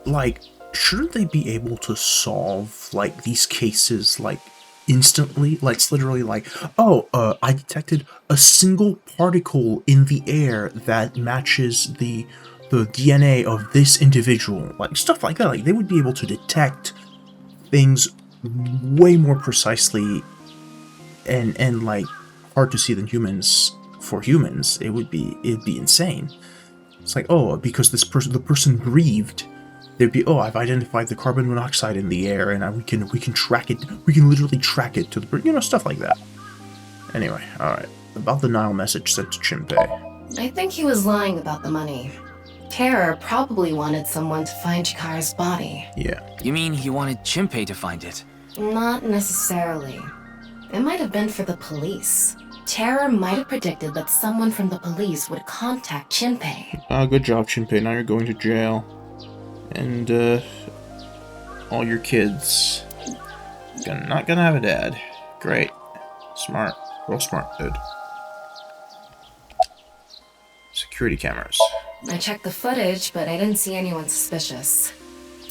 like shouldn't they be able to solve like these cases like instantly? Like it's literally like, oh, I detected a single particle in the air that matches the DNA of this individual, like stuff like that. Like they would be able to detect things way more precisely and like hard to see than humans. For humans, it'd be insane. It's like, oh, because the person breathed, there'd be, oh, I've identified the carbon monoxide in the air, and we can track it. We can literally track it to the, stuff like that. Anyway, all right. About the Nile message sent to Chimpei. I think he was lying about the money. Terror probably wanted someone to find Chikara's body. Yeah. You mean he wanted Chimpei to find it? Not necessarily. It might have been for the police. Terror might have predicted that someone from the police would contact Shinpei. Good job, Shinpei. Now you're going to jail. And, all your kids. Not gonna have a dad. Great. Smart. Real smart, dude. Security cameras. I checked the footage, but I didn't see anyone suspicious.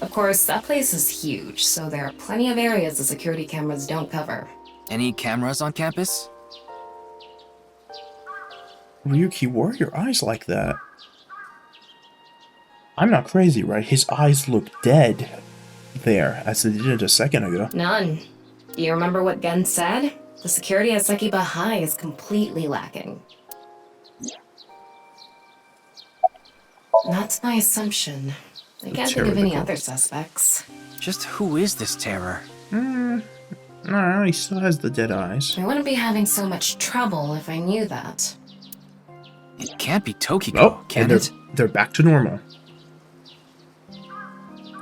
Of course, that place is huge, so there are plenty of areas the security cameras don't cover. Any cameras on campus? Ryuki, why are your eyes like that? I'm not crazy, right? His eyes look dead there, as they did a second ago. None. Do you remember what Gen said? The security at Sekiba High is completely lacking. That's my assumption. I can't think of any other suspects. Just who is this terror? No, he still has the dead eyes. I wouldn't be having so much trouble if I knew that. It can't be Tokiko, Oh, can and it? they're back to normal.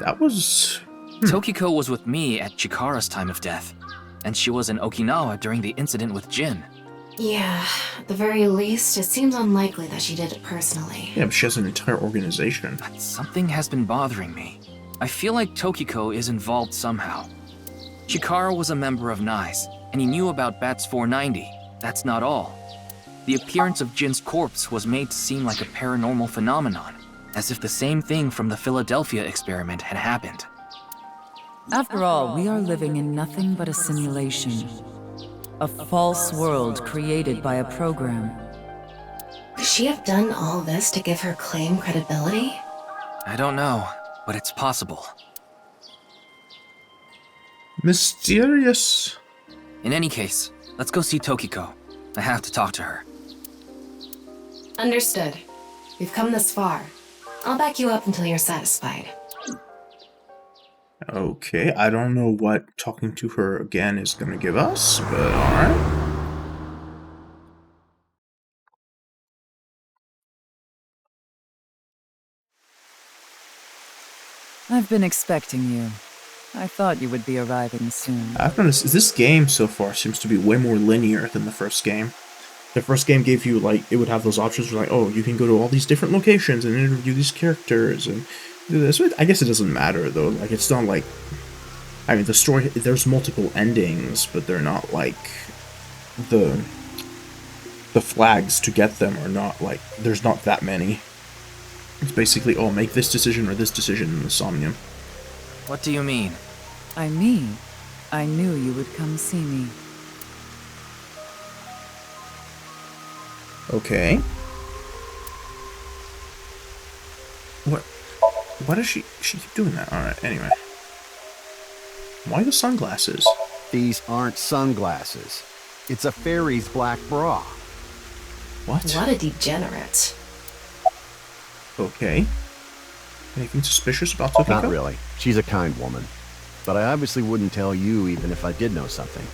That was... Tokiko was with me at Chikara's time of death, and she was in Okinawa during the incident with Jin. Yeah, at the very least, it seems unlikely that she did it personally. Yeah, but she has an entire organization. But something has been bothering me. I feel like Tokiko is involved somehow. Chikara was a member of NICE, and he knew about Bats 490. That's not all. The appearance of Jin's corpse was made to seem like a paranormal phenomenon, as if the same thing from the Philadelphia experiment had happened. After all, we are living in nothing but a simulation. A false world created by a program. Could she have done all this to give her claim credibility? I don't know, but it's possible. Mysterious. In any case, let's go see Tokiko. I have to talk to her. Understood. We've come this far. I'll back you up until you're satisfied. Okay, I don't know what talking to her again is gonna give us, but alright. I've been expecting you. I thought you would be arriving soon. I've noticed this game so far seems to be way more linear than the first game. The first game gave you, like, it would have those options where, like, oh, you can go to all these different locations and interview these characters and do this. I guess it doesn't matter, though. Like, it's not like... I mean, the story... There's multiple endings, but they're not, like... The flags to get them are not, like... There's not that many. It's basically, oh, make this decision or this decision in the Somnium. What do you mean? I mean, I knew you would come see me. Okay. Why does she keep doing that? Alright, anyway. Why the sunglasses? These aren't sunglasses. It's a fairy's black bra. What? What a degenerate. Okay. Anything suspicious about Tokiko? Not really. She's a kind woman. But I obviously wouldn't tell you even if I did know something.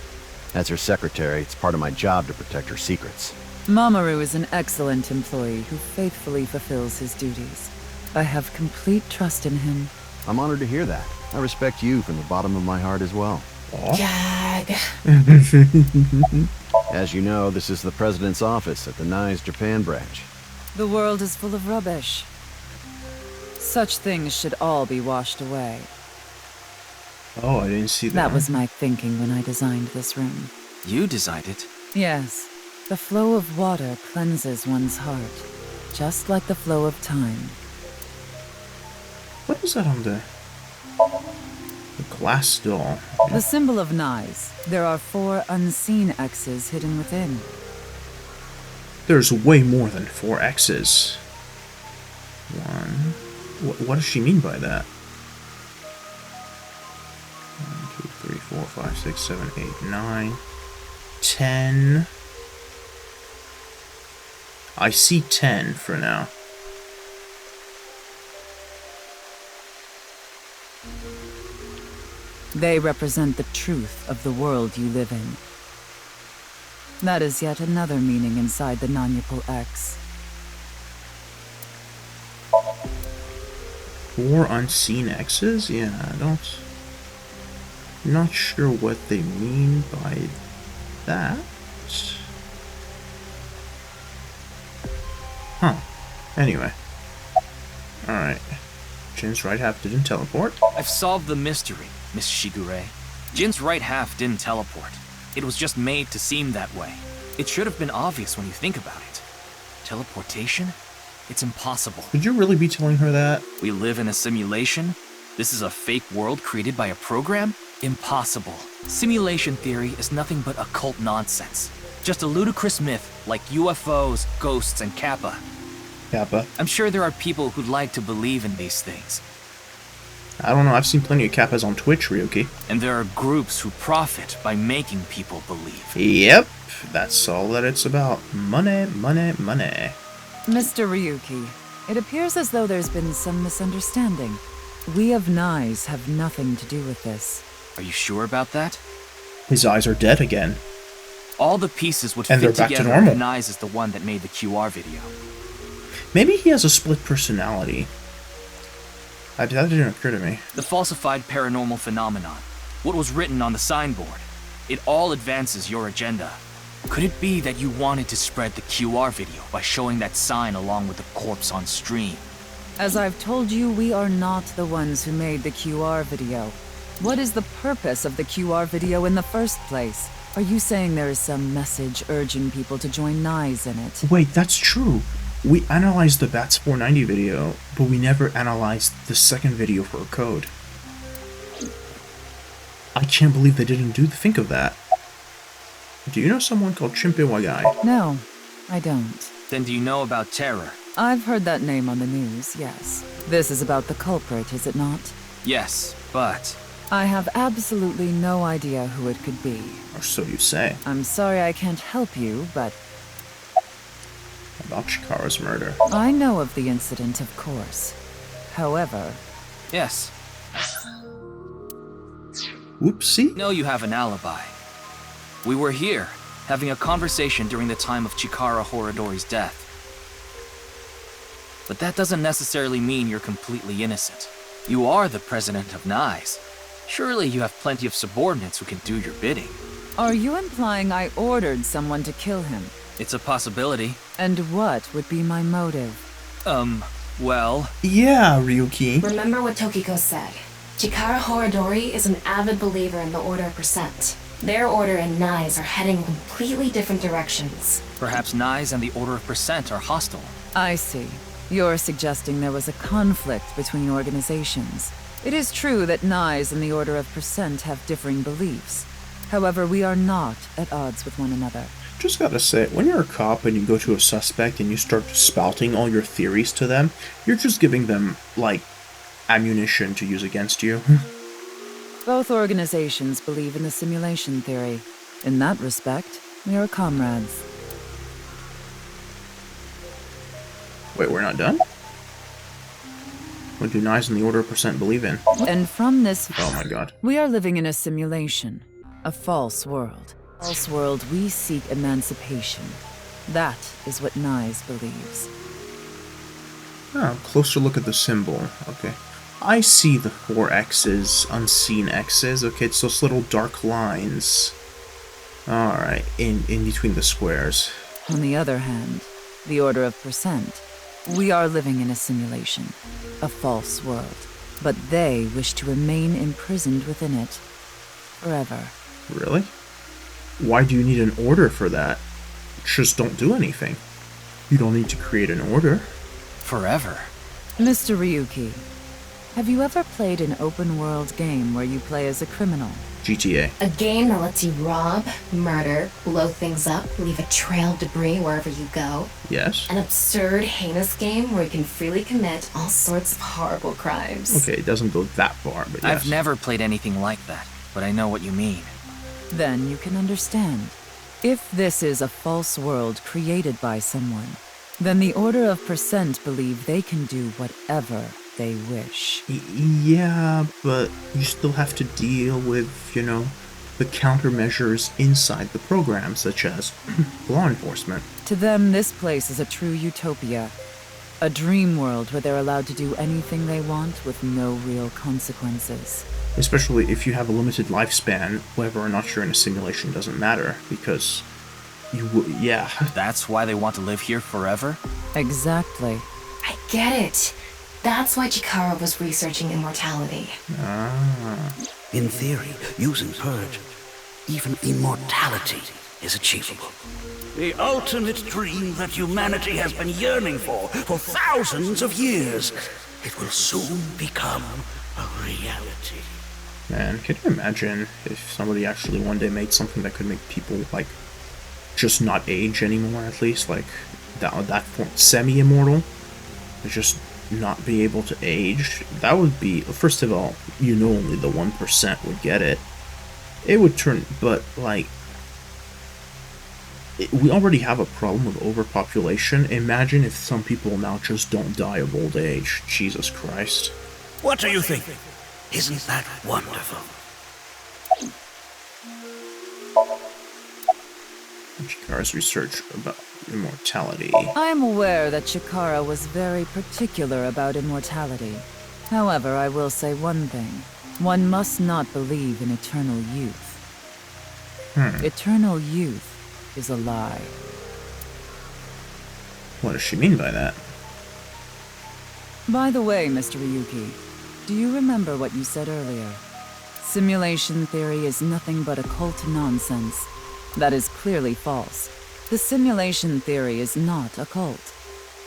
As her secretary, it's part of my job to protect her secrets. Mamoru is an excellent employee who faithfully fulfills his duties. I have complete trust in him. I'm honored to hear that. I respect you from the bottom of my heart as well. Gag. As you know, this is the president's office at the NICE Japan branch. The world is full of rubbish. Such things should all be washed away. Oh, I didn't see that. That was my thinking when I designed this room. You designed it? Yes. The flow of water cleanses one's heart, just like the flow of time. What is that on the glass doll? The symbol of NICE. There are 4 unseen X's hidden within. There's way more than 4 X's. 1... What does she mean by that? 1, 2, 3, 4, 5, 6, 7, 8, 9, 10. I see 10 for now. They represent the truth of the world you live in. That is yet another meaning inside the non-Ypal X. 4 unseen X's? Yeah, I don't... Not sure what they mean by that. Huh. Anyway. Alright. Jin's right half didn't teleport. I've solved the mystery, Miss Shigure. Jin's right half didn't teleport. It was just made to seem that way. It should have been obvious when you think about it. Teleportation? It's impossible. Could you really be telling her that? We live in a simulation? This is a fake world created by a program? Impossible. Simulation theory is nothing but occult nonsense. Just a ludicrous myth like UFOs, ghosts, and Kappa. Kappa? I'm sure there are people who'd like to believe in these things. I don't know, I've seen plenty of Kappas on Twitch, Ryuki. And there are groups who profit by making people believe. Yep, that's all that it's about. Money, money, money. Mr. Ryuki, it appears as though there's been some misunderstanding. We of Nais have nothing to do with this. Are you sure about that? His eyes are dead again. All the pieces would And fit they're back to together normal. if Nais is the one that made the QR video. Maybe he has a split personality. That didn't occur to me. The falsified paranormal phenomenon. What was written on the signboard. It all advances your agenda. Could it be that you wanted to spread the QR video by showing that sign along with the corpse on stream? As I've told you, we are not the ones who made the QR video. What is the purpose of the QR video in the first place? Are you saying there is some message urging people to join Nais in it? Wait, that's true. We analyzed the Bats 490 video, but we never analyzed the second video for a code. I can't believe they didn't think of that. Do you know someone called Chimpe Wagai? No, I don't. Then do you know about Terror? I've heard that name on the news, yes. This is about the culprit, is it not? Yes, but... I have absolutely no idea who it could be. Or so you say. I'm sorry I can't help you, but... About Chikara's murder. I know of the incident, of course. However... Yes. Whoopsie? No, you have an alibi. We were here, having a conversation during the time of Chikara Horadori's death. But that doesn't necessarily mean you're completely innocent. You are the president of Nais. Surely you have plenty of subordinates who can do your bidding. Are you implying I ordered someone to kill him? It's a possibility. And what would be my motive? Well... Yeah, Ryuki. Remember what Tokiko said. Chikara Horadori is an avid believer in the Order of Percent. Their order and Nais are heading in completely different directions. Perhaps Nais and the Order of Percent are hostile. I see. You're suggesting there was a conflict between organizations. It is true that Nais and the Order of Percent have differing beliefs. However, we are not at odds with one another. Just gotta say, when you're a cop and you go to a suspect and you start spouting all your theories to them, you're just giving them, like, ammunition to use against you. Both organizations believe in the simulation theory. In that respect, we are comrades. Wait, we're not done? What do Nais and the Order of Percent believe in? And from this... Oh my god. We are living in a simulation. A false world. False world, we seek emancipation. That is what Nais believes. Oh, closer look at the symbol. Okay. I see the 4 X's, unseen X's. Okay, it's those little dark lines. Alright, in between the squares. On the other hand, the Order of Percent, we are living in a simulation. A false world. But they wish to remain imprisoned within it. Forever. Really? Why do you need an order for that? Just don't do anything. You don't need to create an order. Forever. Mr. Ryuki, have you ever played an open-world game where you play as a criminal? GTA. A game that lets you rob, murder, blow things up, leave a trail of debris wherever you go. Yes? An absurd, heinous game where you can freely commit all sorts of horrible crimes. Okay, it doesn't go that far, but yes. I've never played anything like that, but I know what you mean. Then you can understand. If this is a false world created by someone, then the Order of Percent believe they can do whatever they wish. Yeah, but you still have to deal with, you know, the countermeasures inside the program, such as law enforcement. To them, this place is a true utopia. A dream world where they're allowed to do anything they want with no real consequences. Especially if you have a limited lifespan, whether or not you're in a simulation doesn't matter, because yeah. That's why they want to live here forever? Exactly. I get it. That's why Chikara was researching immortality. In theory, using Purge, even immortality is achievable. The ultimate dream that humanity has been yearning for thousands of years. It will soon become a reality. Man, can you imagine if somebody actually one day made something that could make people, like, just not age anymore, at least? Like, that form, semi-immortal? Just not be able to age? That would be, first of all, only the 1% would get it. It would turn, but, like, we already have a problem with overpopulation. Imagine if some people now just don't die of old age. Jesus Christ. What do you think? Isn't that wonderful? Chikara's research about immortality. I am aware that Chikara was very particular about immortality. However, I will say one thing. One must not believe in eternal youth. Eternal youth is a lie. What does she mean by that? By the way, Mr. Ryuki, do you remember what you said earlier? Simulation theory is nothing but occult nonsense. That is clearly false. The simulation theory is not occult.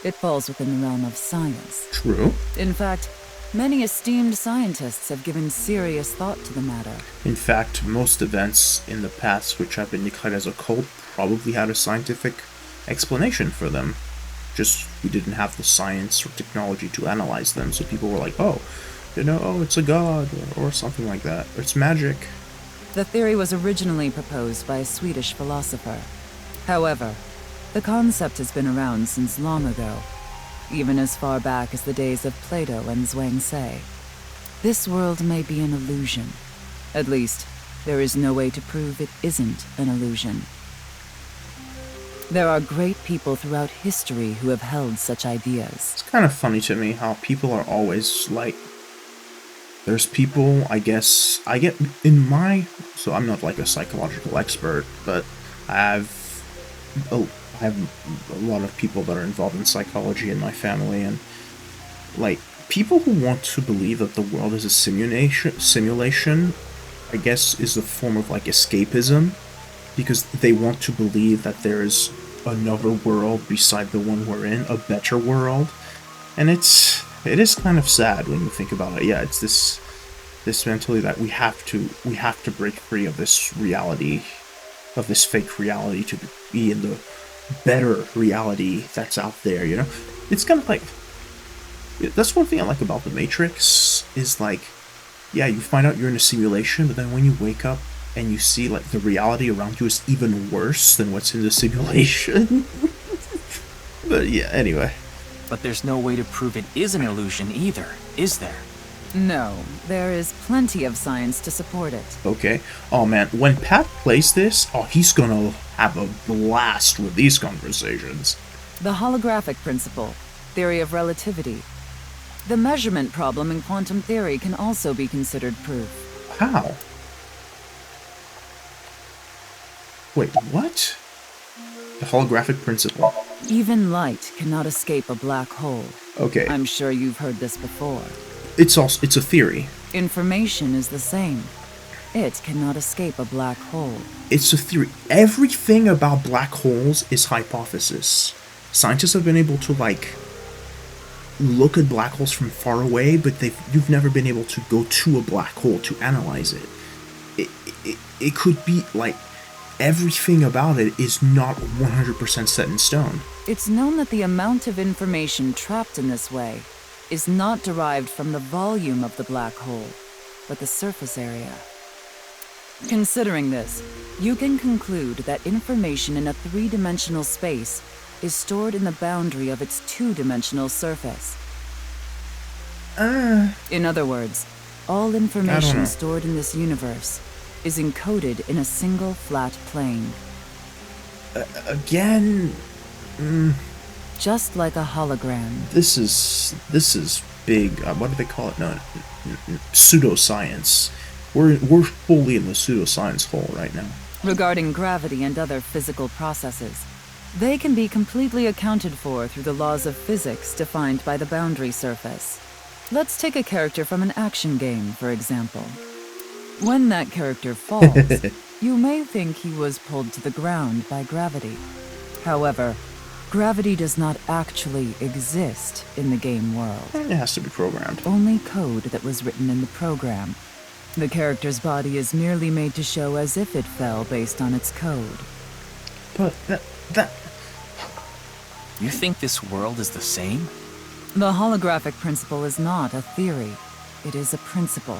It falls within the realm of science. True. In fact, many esteemed scientists have given serious thought to the matter. In fact, most events in the past which have been declared as occult probably had a scientific explanation for them. Just we didn't have the science or technology to analyze them, so people were like, oh, it's a god, or something like that. Or it's magic. The theory was originally proposed by a Swedish philosopher. However, the concept has been around since long ago, even as far back as the days of Plato and Zhuangzi. This world may be an illusion. At least, there is no way to prove it isn't an illusion. There are great people throughout history who have held such ideas. It's kind of funny to me how people are always like, there's people, I guess, so I'm not like a psychological expert, but I have a lot of people that are involved in psychology in my family, and like people who want to believe that the world is a simulation, I guess, is a form of like escapism, because they want to believe that there is another world beside the one we're in, a better world, and it is kind of sad when you think about it. Yeah, it's this mentality that we have to break free of this reality, of this fake reality, to be in the better reality that's out there, It's kind of like, that's one thing I like about the Matrix, is like, yeah, you find out you're in a simulation, but then when you wake up and you see like the reality around you is even worse than what's in the simulation. But yeah, anyway. But there's no way to prove it is an illusion either, is there? No, there is plenty of science to support it. Okay. Oh man, when Pat plays this, he's gonna have a blast with these conversations. The holographic principle, theory of relativity. The measurement problem in quantum theory can also be considered proof. How? Wait, what? The holographic principle. Even light cannot escape a black hole. Okay. I'm sure you've heard this before. It's a theory. Information is the same. It cannot escape a black hole. It's a theory. Everything about black holes is hypothesis. Scientists have been able to, like, look at black holes from far away, but you've never been able to go to a black hole to analyze it. It could be, like, everything about it is not 100% set in stone. It's known that the amount of information trapped in this way is not derived from the volume of the black hole, but the surface area. Considering this, you can conclude that information in a three-dimensional space is stored in the boundary of its two-dimensional surface. In other words, all information stored in this universe is encoded in a single flat plane. Again? Just like a hologram. This is big. What do they call it? No, pseudoscience. we're fully in the pseudoscience hole right now. Regarding gravity and other physical processes, they can be completely accounted for through the laws of physics defined by the boundary surface. Let's take a character from an action game, for example. When that character falls, you may think he was pulled to the ground by gravity. However, gravity does not actually exist in the game world. It has to be programmed. Only code that was written in the program. The character's body is merely made to show as if it fell based on its code. But that... You think this world is the same? The holographic principle is not a theory. It is a principle.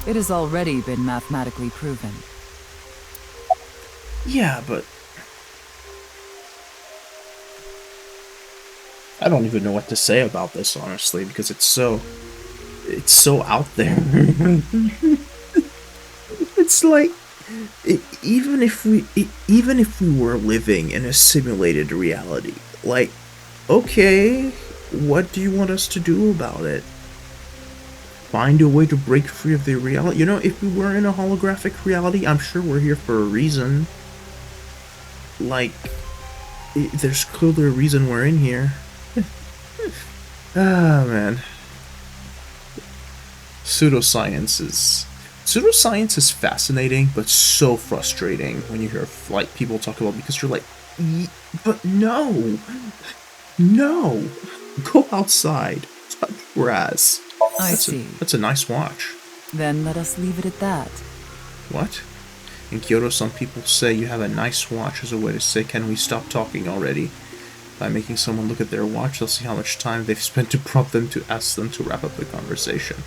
It has already been mathematically proven. Yeah, but... I don't even know what to say about this, honestly, because it's so out there. It's like, even if we were living in a simulated reality, like, okay, what do you want us to do about it? Find a way to break free of the reality? You know, if we were in a holographic reality, I'm sure we're here for a reason. Like, there's clearly a reason we're in here. Ah, man. Pseudoscience is fascinating, but so frustrating when you hear like people talk about, because you're like, but no, go outside, touch grass. I see. That's a nice watch. Then let us leave it at that. What? In Kyoto, some people say you have a nice watch as a way to say, can we stop talking already? By making someone look at their watch, they'll see how much time they've spent to prompt them to ask them to wrap up the conversation.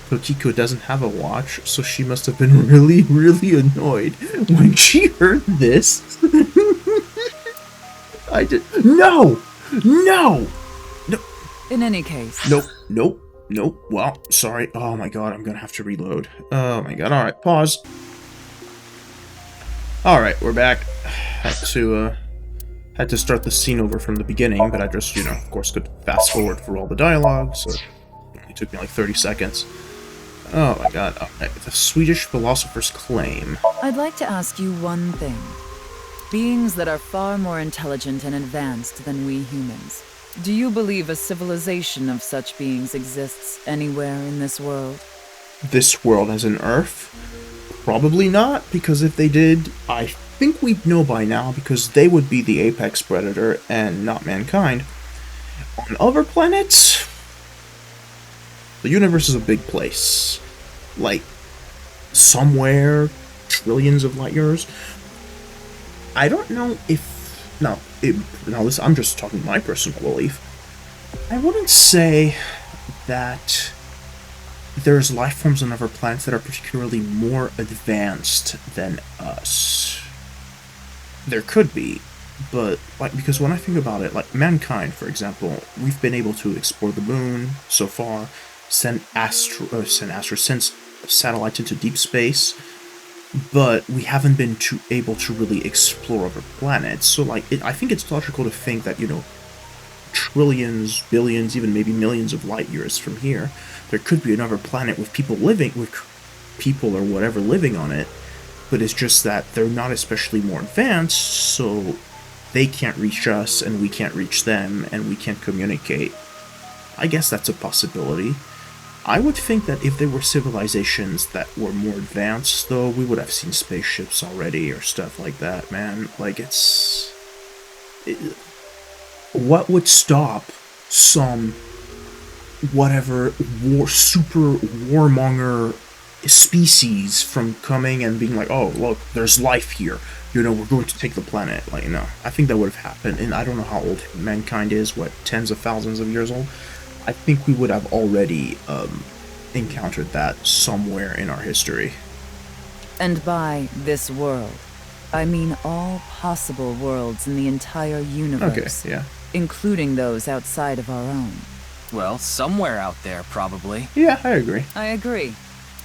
Tokiko doesn't have a watch, so she must have been really, really annoyed when she heard this. I did. No! In any case. Nope. Well, sorry. Oh my god, I'm gonna have to reload. Oh my god. Alright, pause. Alright, we're back. Had to start the scene over from the beginning, but I just, of course could fast forward for all the dialogue, so it took me like 30 seconds. Oh my god. Alright, the Swedish philosopher's claim. I'd like to ask you one thing. Beings that are far more intelligent and advanced than we humans. Do you believe a civilization of such beings exists anywhere in this world? This world as in Earth? Probably not, because if they did, I think we'd know by now, because they would be the apex predator and not mankind. On other planets, the universe is a big place. Like, somewhere, trillions of light years. I don't know if... I'm just talking my personal belief. I wouldn't say that there's life forms on other planets that are particularly more advanced than us. There could be, but because when I think about it, like mankind, for example, we've been able to explore the moon so far, send satellites into deep space, but we haven't been able to really explore other planets. So I think it's logical to think that, trillions, billions, even maybe millions of light years from here, there could be another planet with people or whatever living on it, but it's just that they're not especially more advanced, so they can't reach us, and we can't reach them, and we can't communicate. I guess that's a possibility. I would think that if there were civilizations that were more advanced, though, we would have seen spaceships already, or stuff like that, man. What would stop some super warmonger species from coming and being like, oh, look, there's life here, we're going to take the planet? I think that would have happened, and I don't know how old mankind is, tens of thousands of years old? I think we would have already encountered that somewhere in our history. And by this world, I mean all possible worlds in the entire universe. Okay, yeah. Including those outside of our own. Well, somewhere out there, probably. Yeah, I agree. I agree.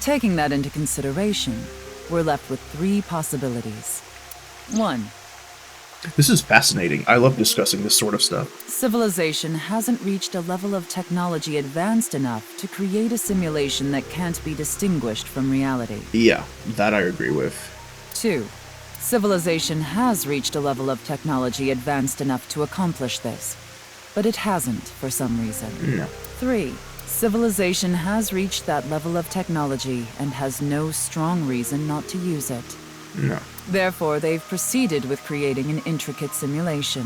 Taking that into consideration, we're left with 3 possibilities. 1. This is fascinating. I love discussing this sort of stuff. Civilization hasn't reached a level of technology advanced enough to create a simulation that can't be distinguished from reality. Yeah, that I agree with. 2. Civilization has reached a level of technology advanced enough to accomplish this, but it hasn't for some reason. No. 3. Civilization has reached that level of technology and has no strong reason not to use it. No. Therefore, they've proceeded with creating an intricate simulation.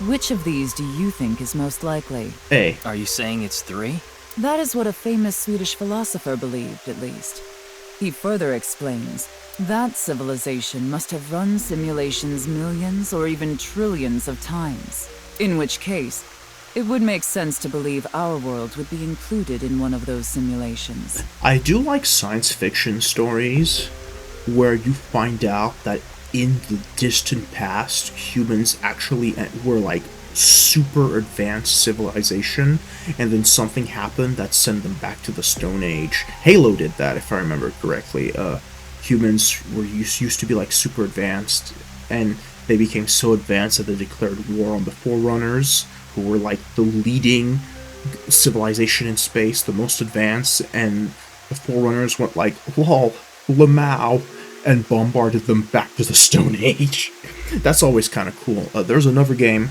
Which of these do you think is most likely? A. Are you saying it's 3? That is what a famous Swedish philosopher believed, at least. He further explains that civilization must have run simulations millions or even trillions of times, in which case, it would make sense to believe our world would be included in one of those simulations. I do like science fiction stories where you find out that in the distant past, humans actually were like super advanced civilization, and then something happened that sent them back to the Stone Age. Halo did that, if I remember correctly. Humans were used to be like super advanced, and they became so advanced that they declared war on the Forerunners, who were like the leading civilization in space, the most advanced, and the Forerunners went like, lol, Lamau, and bombarded them back to the Stone Age. That's always kind of cool. There's another game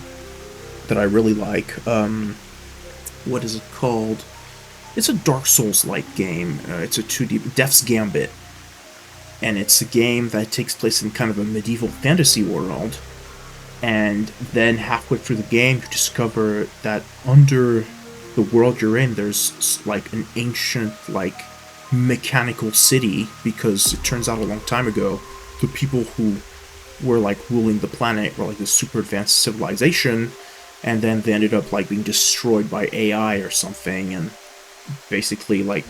that I really like. What is it called? It's a Dark Souls-like game. It's a 2D... Death's Gambit. And it's a game that takes place in kind of a medieval fantasy world. And then halfway through the game, you discover that under the world you're in, there's like an ancient, like, mechanical city, because it turns out a long time ago, the people who were like ruling the planet were like this super advanced civilization, and then they ended up like being destroyed by AI or something, and basically like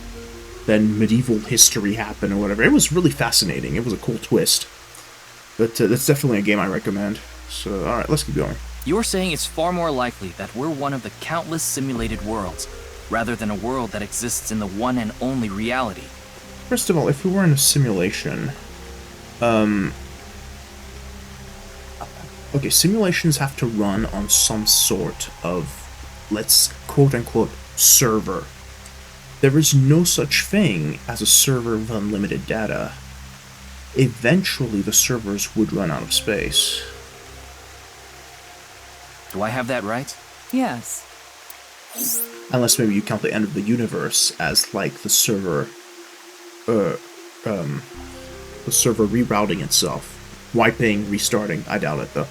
then medieval history happened or whatever. It was really fascinating. It was a cool twist. But that's definitely a game I recommend. So, alright, let's keep going. You're saying it's far more likely that we're one of the countless simulated worlds, rather than a world that exists in the one and only reality. First of all, if we were in a simulation, okay, simulations have to run on some sort of, let's quote-unquote, server. There is no such thing as a server with unlimited data. Eventually, the servers would run out of space. Do I have that right? Yes. Unless maybe you count the end of the universe as, like, the server rerouting itself. Wiping, restarting. I doubt it, though.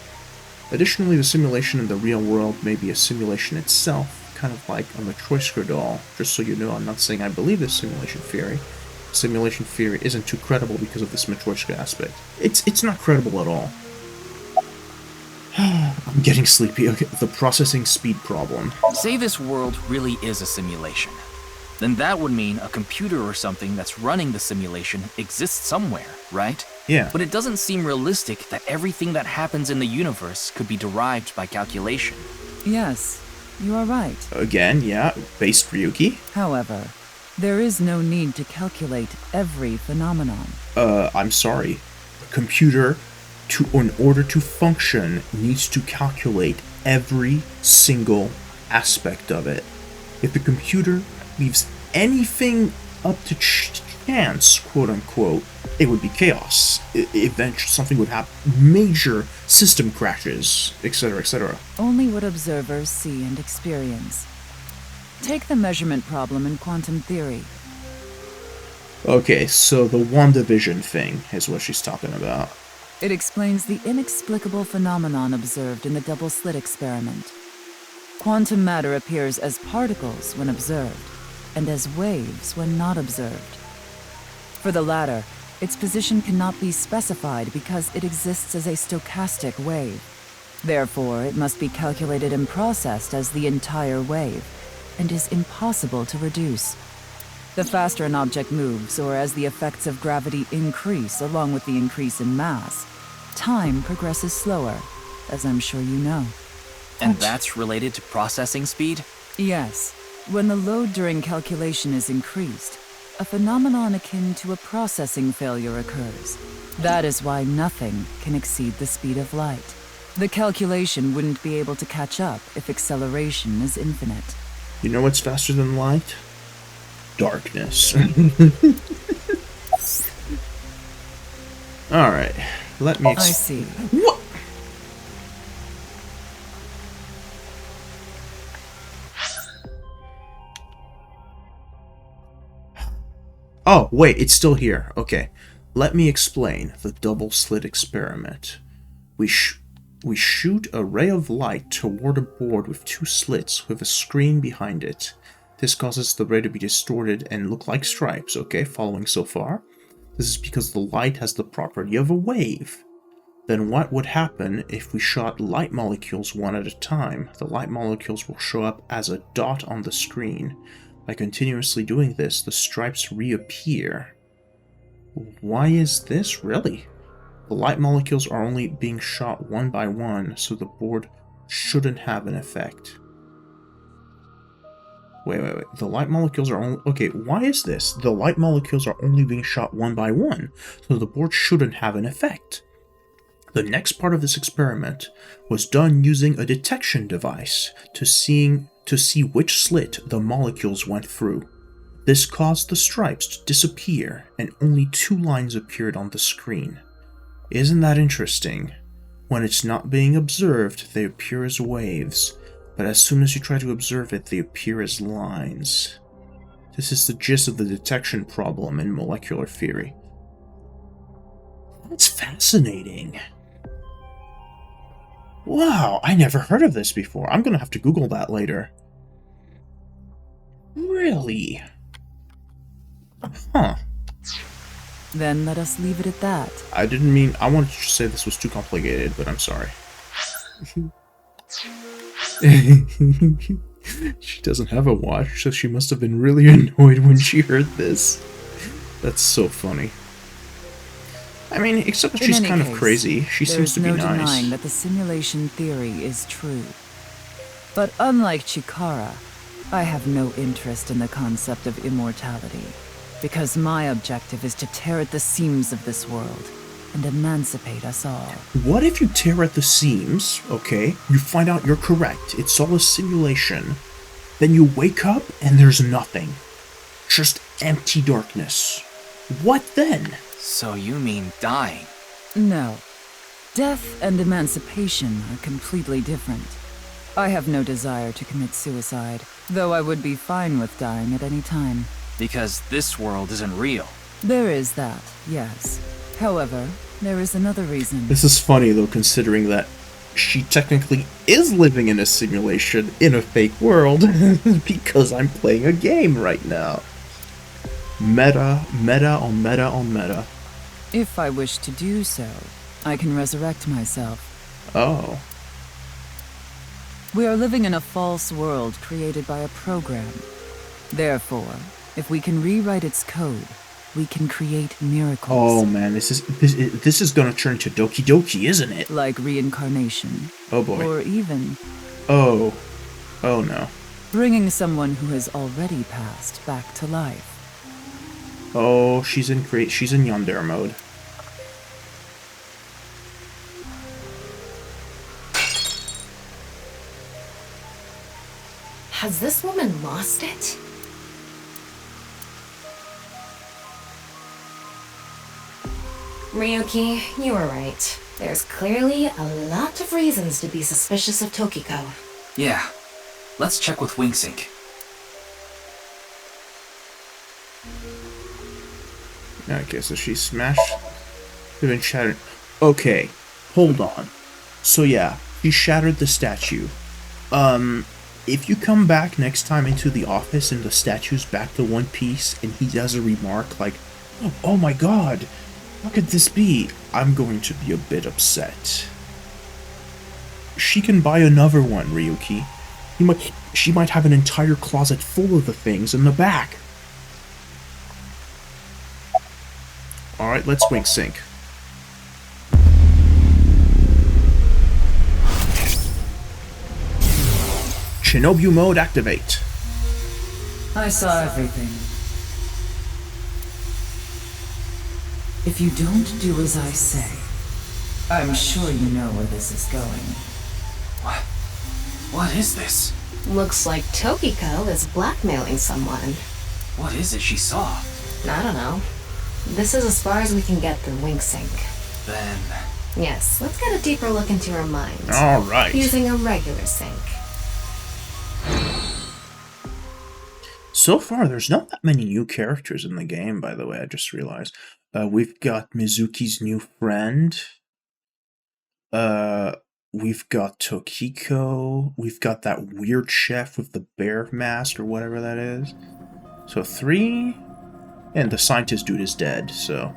Additionally, the simulation in the real world may be a simulation itself, kind of like a Matryoshka doll. Just so you know, I'm not saying I believe this simulation theory. Simulation theory isn't too credible because of this Matryoshka aspect. It's not credible at all. I'm getting sleepy. Okay, the processing speed problem. Say this world really is a simulation. Then that would mean a computer or something that's running the simulation exists somewhere, right? Yeah. But it doesn't seem realistic that everything that happens in the universe could be derived by calculation. Yes, you are right. Again, yeah, based Ryuki. However, there is no need to calculate every phenomenon. I'm sorry. A computer, in order to function, needs to calculate every single aspect of it. If the computer leaves anything up to chance, quote-unquote, it would be chaos. Eventually, something would happen. Major system crashes, etc., etc. Only what observers see and experience. Take the measurement problem in quantum theory. Okay, so the WandaVision thing is what she's talking about. It explains the inexplicable phenomenon observed in the double-slit experiment. Quantum matter appears as particles when observed, and as waves when not observed. For the latter, its position cannot be specified because it exists as a stochastic wave. Therefore, it must be calculated and processed as the entire wave, and is impossible to reduce. The faster an object moves, or as the effects of gravity increase along with the increase in mass, time progresses slower, as I'm sure you know. And that's related to processing speed? Yes. When the load during calculation is increased, a phenomenon akin to a processing failure occurs. That is why nothing can exceed the speed of light. The calculation wouldn't be able to catch up if acceleration is infinite. You know what's faster than light? Darkness. Alright, let me I see. What? Oh, wait, it's still here. Okay. Let me explain the double slit experiment. We shoot a ray of light toward a board with two slits with a screen behind it. This causes the ray to be distorted and look like stripes, okay? Following so far? This is because the light has the property of a wave. Then what would happen if we shot light molecules one at a time? The light molecules will show up as a dot on the screen. By continuously doing this, the stripes reappear. Why is this, really? The light molecules are only being shot one by one, so the board shouldn't have an effect. Wait. The light molecules are only... Okay, why is this? The light molecules are only being shot one by one, so the board shouldn't have an effect. The next part of this experiment was done using a detection device to see which slit the molecules went through. This caused the stripes to disappear, and only two lines appeared on the screen. Isn't that interesting? When it's not being observed, they appear as waves, but as soon as you try to observe it, they appear as lines. This is the gist of the detection problem in molecular theory. That's fascinating. Wow, I never heard of this before. I'm gonna have to Google that later. Really? Huh. Then let us leave it at that. I didn't mean... I wanted to say this was too complicated, but I'm sorry. She doesn't have a watch, so she must have been really annoyed when she heard this. That's so funny. I mean, except that she's kind of crazy. She seems to be nice. There's no denying that the simulation theory is true. But unlike Chikara, I have no interest in the concept of immortality, because my objective is to tear at the seams of this world and emancipate us all. What if you tear at the seams, okay, you find out you're correct, it's all a simulation, then you wake up and there's nothing. Just empty darkness. What then? So you mean dying? No. Death and emancipation are completely different. I have no desire to commit suicide, though I would be fine with dying at any time. Because this world isn't real. There is that, yes. However, there is another reason. This is funny, though, considering that she technically is living in a simulation in a fake world, because I'm playing a game right now. Meta on meta on meta. If I wish to do so, I can resurrect myself. Oh. We are living in a false world created by a program. Therefore, if we can rewrite its code, we can create miracles. Oh man, this is gonna turn to Doki Doki, isn't it? Like reincarnation. Oh boy. Or even... Oh no. bringing someone who has already passed back to life. Oh, she's in yandere mode. Has this woman lost it? Ryuki, you were right. There's clearly a lot of reasons to be suspicious of Tokiko. Yeah. Let's check with WingSync. Okay, so she smashed... They've been shattered. Okay, hold on. So yeah, she shattered the statue. If you come back next time into the office and the statue's back to one piece and he does a remark like, "Oh my god, how could this be?" I'm going to be a bit upset. She can buy another one, Ryuki. She might have an entire closet full of the things in the back. Alright, let's wing sync. Shinobu mode activate. I saw everything. If you don't do as I say, I'm sure you know where this is going. What is this? Looks like Tokiko is blackmailing someone. What is it she saw? I don't know. This is as far as we can get through WinkSync. Then... Yes, let's get a deeper look into her mind. Alright. Using a regular sync. So far, there's not that many new characters in the game, by the way, I just realized. We've got Mizuki's new friend. We've got Tokiko. We've got that weird chef with the bear mask or whatever that is. So 3. And the scientist dude is dead, so...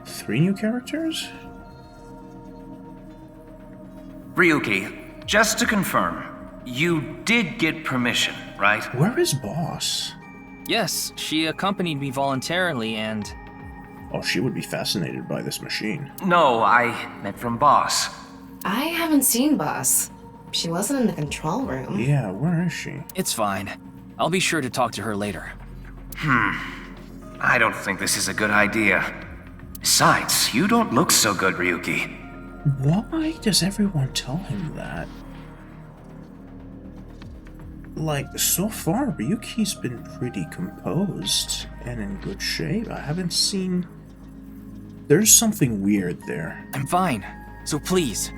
3 new characters? Ryuki, just to confirm, you did get permission, right? Where is Boss? Yes, she accompanied me voluntarily and... Oh, she would be fascinated by this machine. No, I meant from Boss. I haven't seen Boss. She wasn't in the control room. Yeah, where is she? It's fine. I'll be sure to talk to her later. I don't think this is a good idea. Besides, you don't look so good, Ryuki. Why does everyone tell him that? Like, so far, Ryuki's been pretty composed and in good shape. I haven't seen... There's something weird there. I'm fine. So please,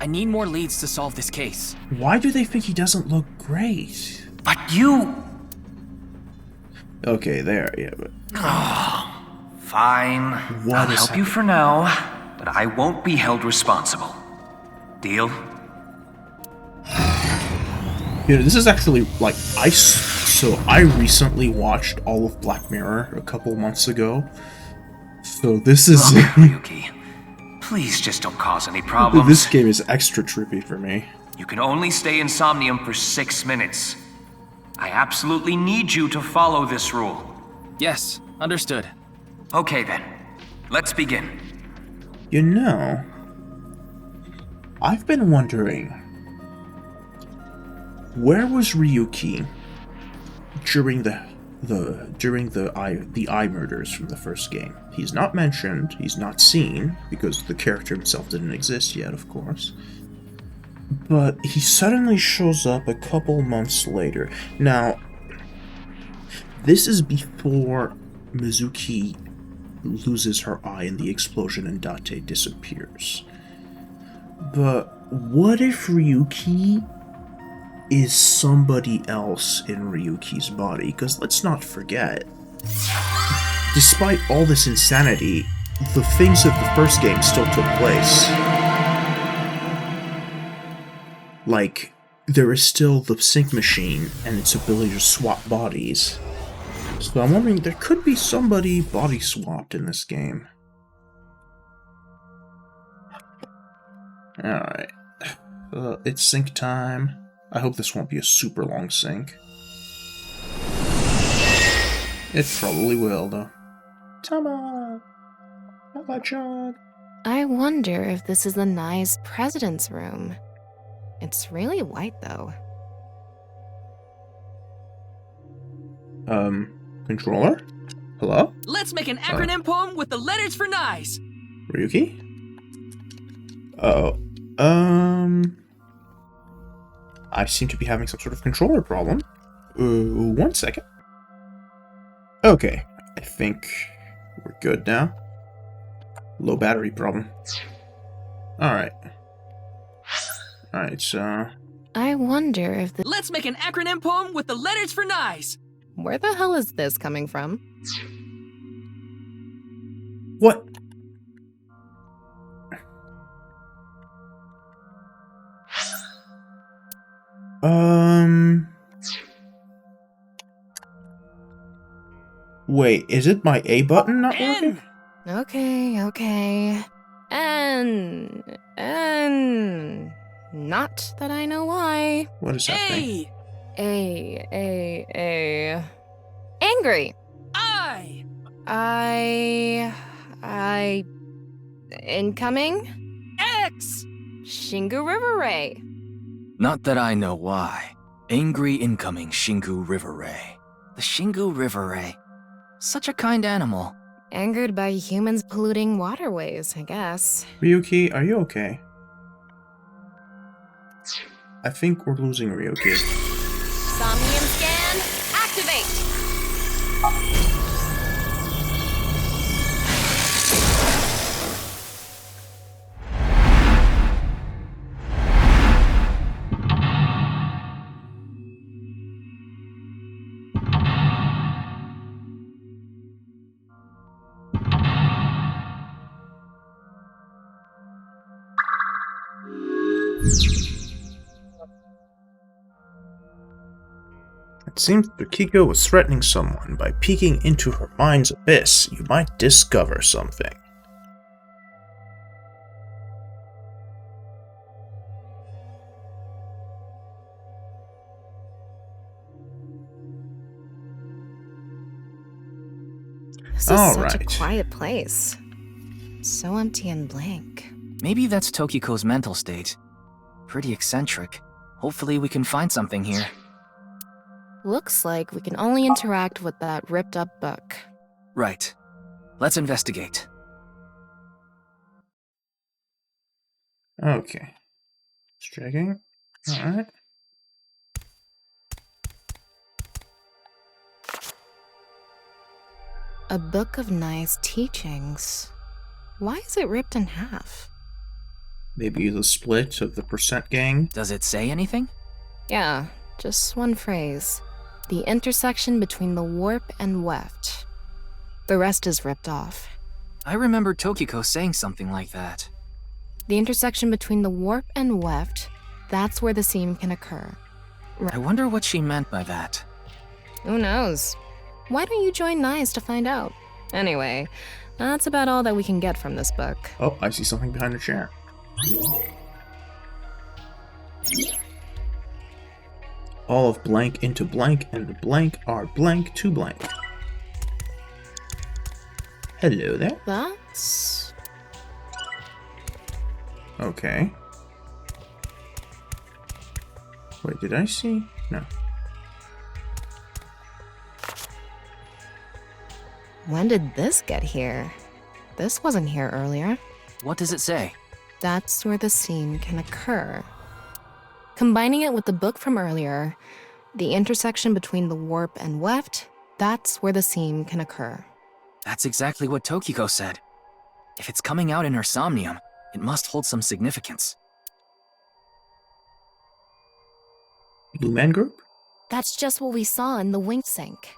I need more leads to solve this case. Why do they think he doesn't look great? But you... Okay, there, yeah, but... Fine. I'll help you for now, but I won't be held responsible. Deal? You know, this is actually, like, so I recently watched all of Black Mirror a couple months ago. So this is... Look, Ryuki, please just don't cause any problems. This game is extra trippy for me. You can only stay in Somnium for 6 minutes. I absolutely need you to follow this rule. Yes, understood. Okay then, let's begin. You know, I've been wondering, where was Ryuki during the eye murders from the first game? He's not mentioned, he's not seen, because the character himself didn't exist yet, of course. But he suddenly shows up a couple months later. Now, this is before Mizuki loses her eye in the explosion and Date disappears. But what if Ryuki is somebody else in Ryuki's body? Because let's not forget, despite all this insanity, the things of the first game still took place. Like, there is still the sync machine and its ability to swap bodies. So I'm wondering, there could be somebody body swapped in this game. Alright. It's sync time. I hope this won't be a super long sync. It probably will, though. Tama! Hello, John! I wonder if this is the Nye's president's room. It's really white, though. Controller? Hello? Let's make an acronym poem with the letters for Nice. Ryuki? I seem to be having some sort of controller problem. 1 second. Okay, I think we're good now. Low battery problem. Alright. Alright, so... I wonder if the... Let's make an acronym poem with the letters for Nice. Where the hell is this coming from? What? Wait, is it my A button not working? Okay. And... Not that I know why. What is happening? A. Angry. I... Incoming? X. Shingu River Ray. Not that I know why. Angry incoming Shingu River Ray. The Shingu River Ray. Such a kind animal. Angered by humans polluting waterways, I guess. Ryuki, are you okay? I think we're losing Ryuki. Somnium scan, activate! It seems Tokiko was threatening someone. By peeking into her mind's abyss, you might discover something. This is such a quiet place. So empty and blank. Maybe that's Tokiko's mental state. Pretty eccentric. Hopefully we can find something here. Looks like we can only interact with that ripped-up book. Right. Let's investigate. Okay. Just checking. Alright. A book of nice teachings. Why is it ripped in half? Maybe the split of the percent gang? Does it say anything? Yeah, just one phrase. The intersection between the warp and weft. The rest is ripped off. I remember Tokiko saying something like that. The intersection between the warp and weft, that's where the seam can occur. I wonder what she meant by that. Who knows? Why don't you join NICE to find out? Anyway, that's about all that we can get from this book. Oh, I see something behind the chair. All of blank into blank, and the blank are blank to blank. Hello there. That's... Okay. Wait, did I see? No. When did this get here? This wasn't here earlier. What does it say? That's where the seam can occur. Combining it with the book from earlier, the intersection between the warp and weft, that's where the seam can occur. That's exactly what Tokiko said. If it's coming out in her Somnium, it must hold some significance. Blue Man Group? That's just what we saw in the wink sink.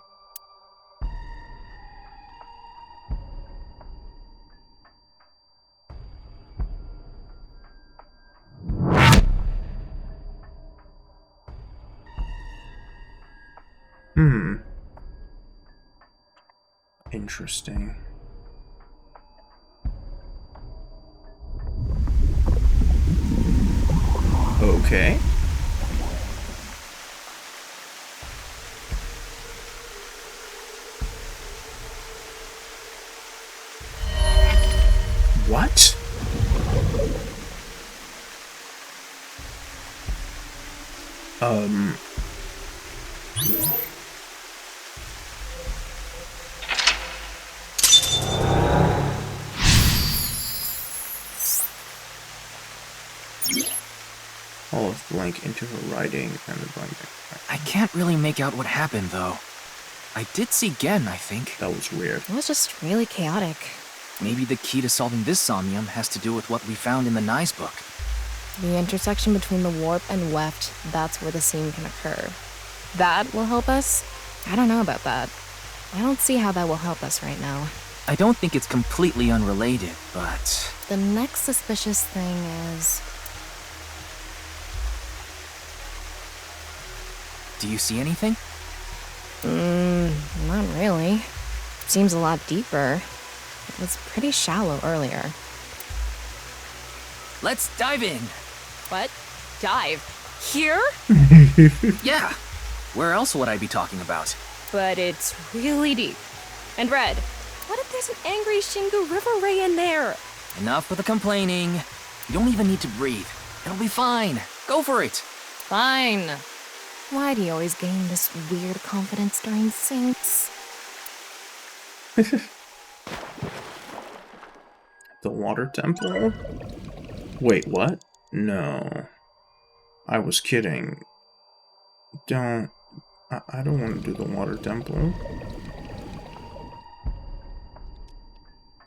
Interesting. Okay. What? All of blank into her writing and the blank. I can't really make out what happened, though. I did see Gen, I think. That was weird. It was just really chaotic. Maybe the key to solving this Somnium has to do with what we found in the NICE book. The intersection between the warp and weft, that's where the seam can occur. That will help us? I don't know about that. I don't see how that will help us right now. I don't think it's completely unrelated, but... The next suspicious thing is... Do you see anything? Not really. Seems a lot deeper. It was pretty shallow earlier. Let's dive in! What? Dive? Here? Yeah! Where else would I be talking about? But it's really deep. And Red, what if there's an angry Shingu River Ray in there? Enough with the complaining. You don't even need to breathe. It'll be fine. Go for it. Fine. Why do you always gain this weird confidence during syncs? The water temple? Wait, what? No. I was kidding. I don't want to do the water temple.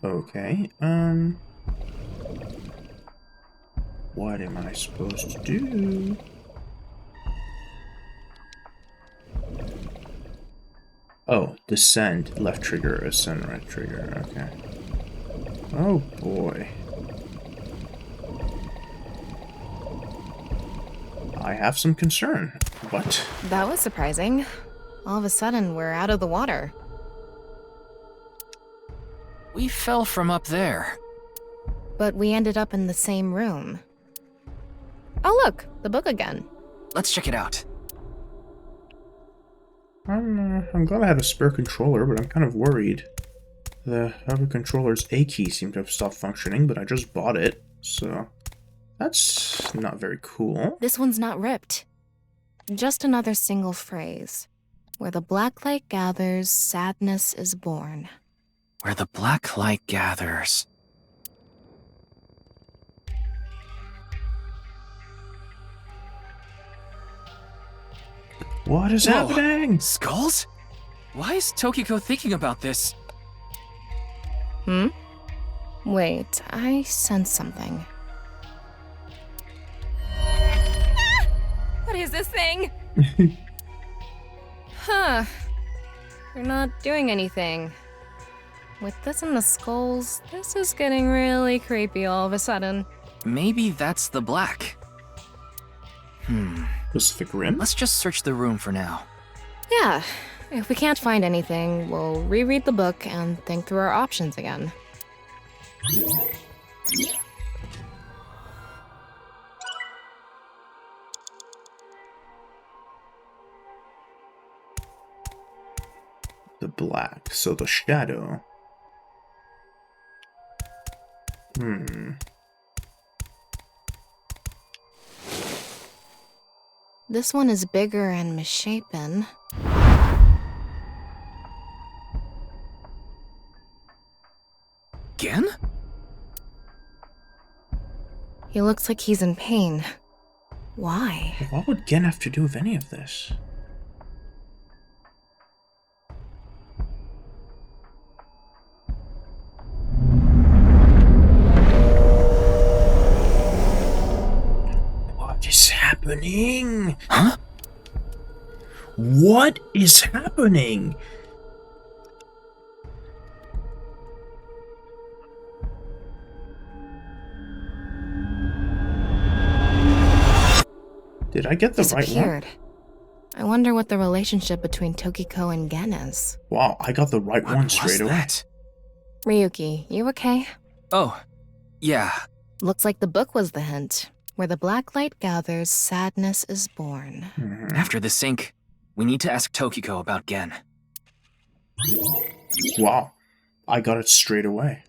Okay, what am I supposed to do? Oh, descend, left trigger, ascend, right trigger, okay. Oh boy. I have some concern. What? That was surprising. All of a sudden, we're out of the water. We fell from up there. But we ended up in the same room. Oh look, the book again. Let's check it out. I'm glad I had a spare controller, but I'm kind of worried. The other controller's A key seemed to have stopped functioning, but I just bought it, so that's not very cool. This one's not ripped. Just another single phrase. Where the black light gathers, sadness is born. Where the black light gathers. What is Whoa. happening? Skulls? Why is Tokiko thinking about this? Wait, I sense something. What is this thing? Huh. You're not doing anything. With this and the skulls, this is getting really creepy all of a sudden. Maybe that's the black. Pacific Rim? Let's just search the room for now. Yeah, if we can't find anything, we'll reread the book and think through our options again. The black, so the shadow. This one is bigger and misshapen. Again? He looks like he's in pain. Why? What would Gen have to do with any of this? What is happening? Huh? What is happening? Did I get the right one? Disappeared. I wonder what the relationship between Tokiko and Gen is. Wow, I got the right What one was straight away. that? Ryuki, you okay? Oh, yeah. Looks like the book was the hint. Where the black light gathers, sadness is born. After the sync, we need to ask Tokiko about Gen. Wow, I got it straight away.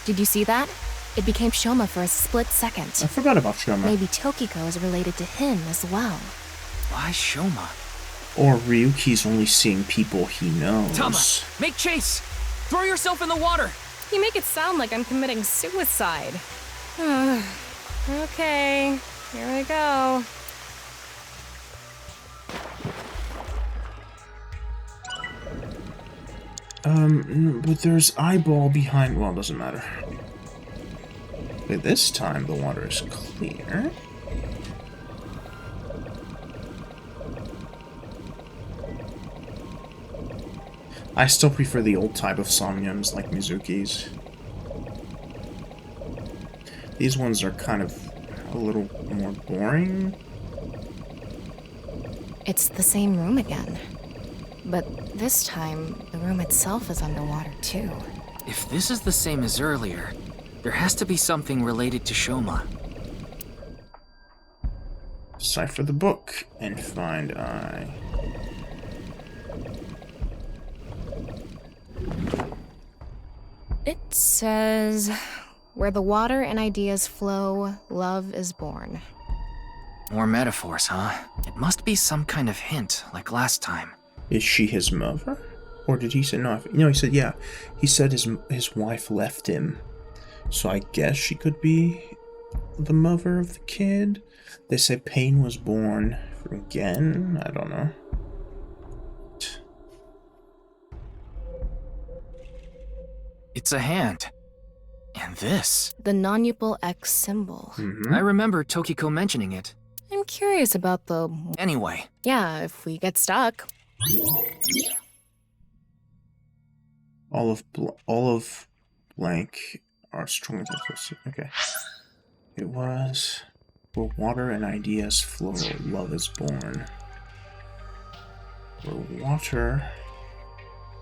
Did you see that? It became Shoma for a split second. I forgot about Shoma. Maybe Tokiko is related to him as well. Why Shoma? Or Ryuki's only seeing people he knows. Tama, make chase! Throw yourself in the water! You make it sound like I'm committing suicide. Okay, here I go. But there's eyeball behind. Well, it doesn't matter. Okay, this time the water is clear. I still prefer the old type of Somniums like Mizuki's. These ones are kind of a little more boring. It's the same room again. But this time, the room itself is underwater too. If this is the same as earlier, there has to be something related to Shoma. Decipher the book and find eye. It says, where the water and ideas flow, love is born. More metaphors, huh? It must be some kind of hint, like last time. Is she his mother? Or did he say no? No, he said yeah. He said his wife left him. So I guess she could be the mother of the kid. They say Pain was born again. I don't know. It's a hand. And this. The non-upal X symbol. I remember Tokiko mentioning it. I'm curious about the... Anyway. Yeah, if we get stuck. All of blank are strong enough. Okay. It was where water and ideas flow, love is born. Where water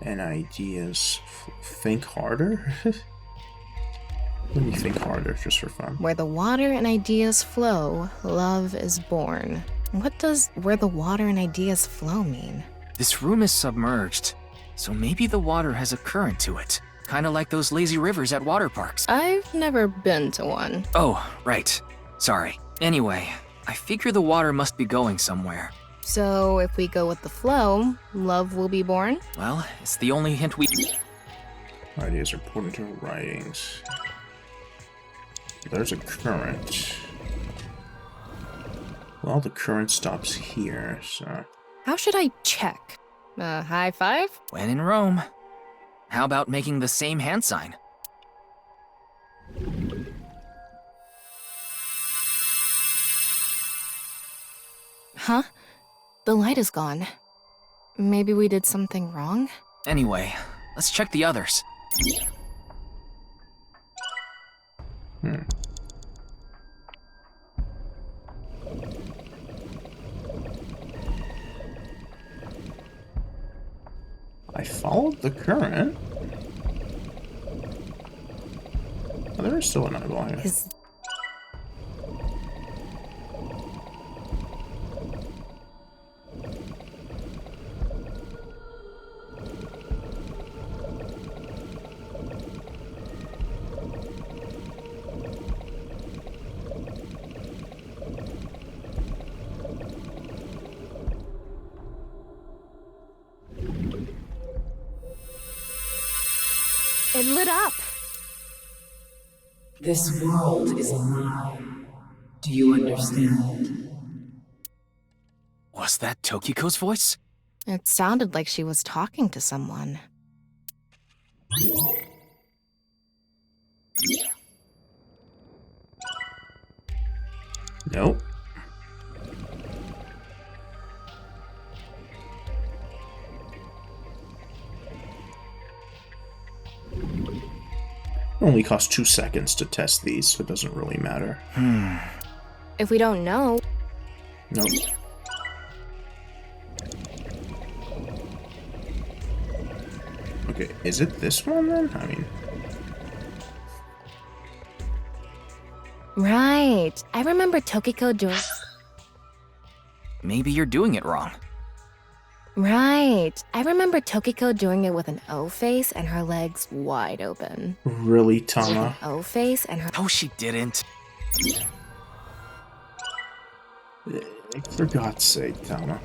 and ideas think harder? Let me think harder, just for fun. Where the water and ideas flow, love is born. What does where the water and ideas flow mean? This room is submerged, so maybe the water has a current to it. Kinda like those lazy rivers at water parks. I've never been to one. Oh, right. Sorry. Anyway, I figure the water must be going somewhere. So if we go with the flow, love will be born? Well, it's the only hint we... Ideas are put into writings. There's a current. Well, the current stops here, so... How should I check? High five? When in Rome. How about making the same hand sign? Huh? The light is gone. Maybe we did something wrong? Anyway, let's check the others. I followed the current. Oh, there is still an eyeball here. It lit up. This world is a lie. Do you understand? Was that Tokiko's voice? It sounded like she was talking to someone. Nope. It only costs 2 seconds to test these, so it doesn't really matter. If we don't know... Nope. Okay, is it this one then? I mean... Right. I remember Tokiko doing... Maybe you're doing it wrong. Right. I remember Tokiko doing it with an O face and her legs wide open. Really, With Tama? an O face and her... Oh, she didn't. For God's sake, Tama.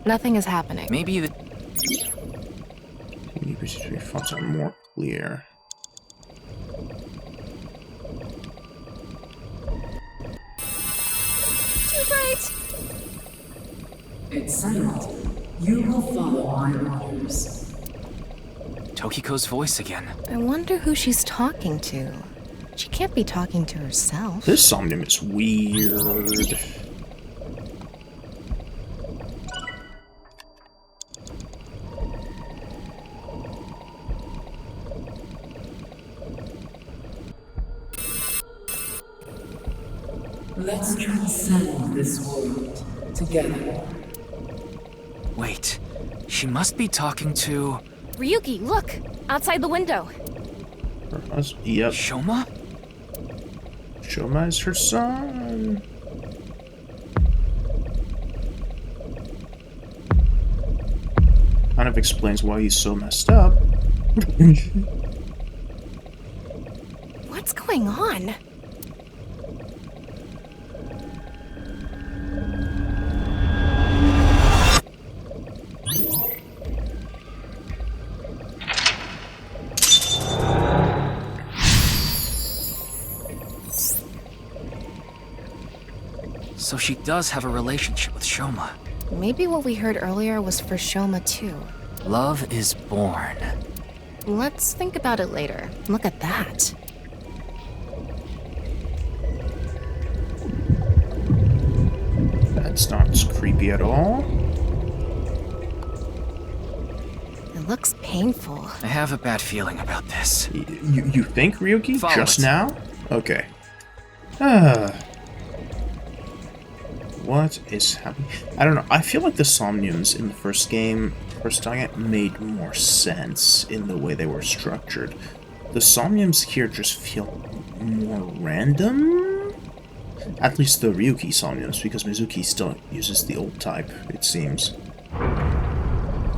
Nothing is happening. Maybe the... Between fonts are more clear. Too bright! It's silent. You will follow my orders. Tokiko's voice again. I wonder who she's talking to. She can't be talking to herself. This Somnium is weird. Let's transcend this world together. Wait, she must be talking to... Ryuki, look! Outside the window. Yep. Shoma? Shoma is her son. Kind of explains why he's so messed up. What's going on? So she does have a relationship with Shoma. Maybe what we heard earlier was for Shoma too. Love is born. Let's think about it later. Look at that. That's not creepy at all. It looks painful. I have a bad feeling about this. You think, Ryuki? Follow Just it. now? Okay. What is happening? I don't know. I feel like the Somniums in the first game, made more sense in the way they were structured. The Somniums here just feel more random? At least the Ryuki Somniums, because Mizuki still uses the old type, it seems.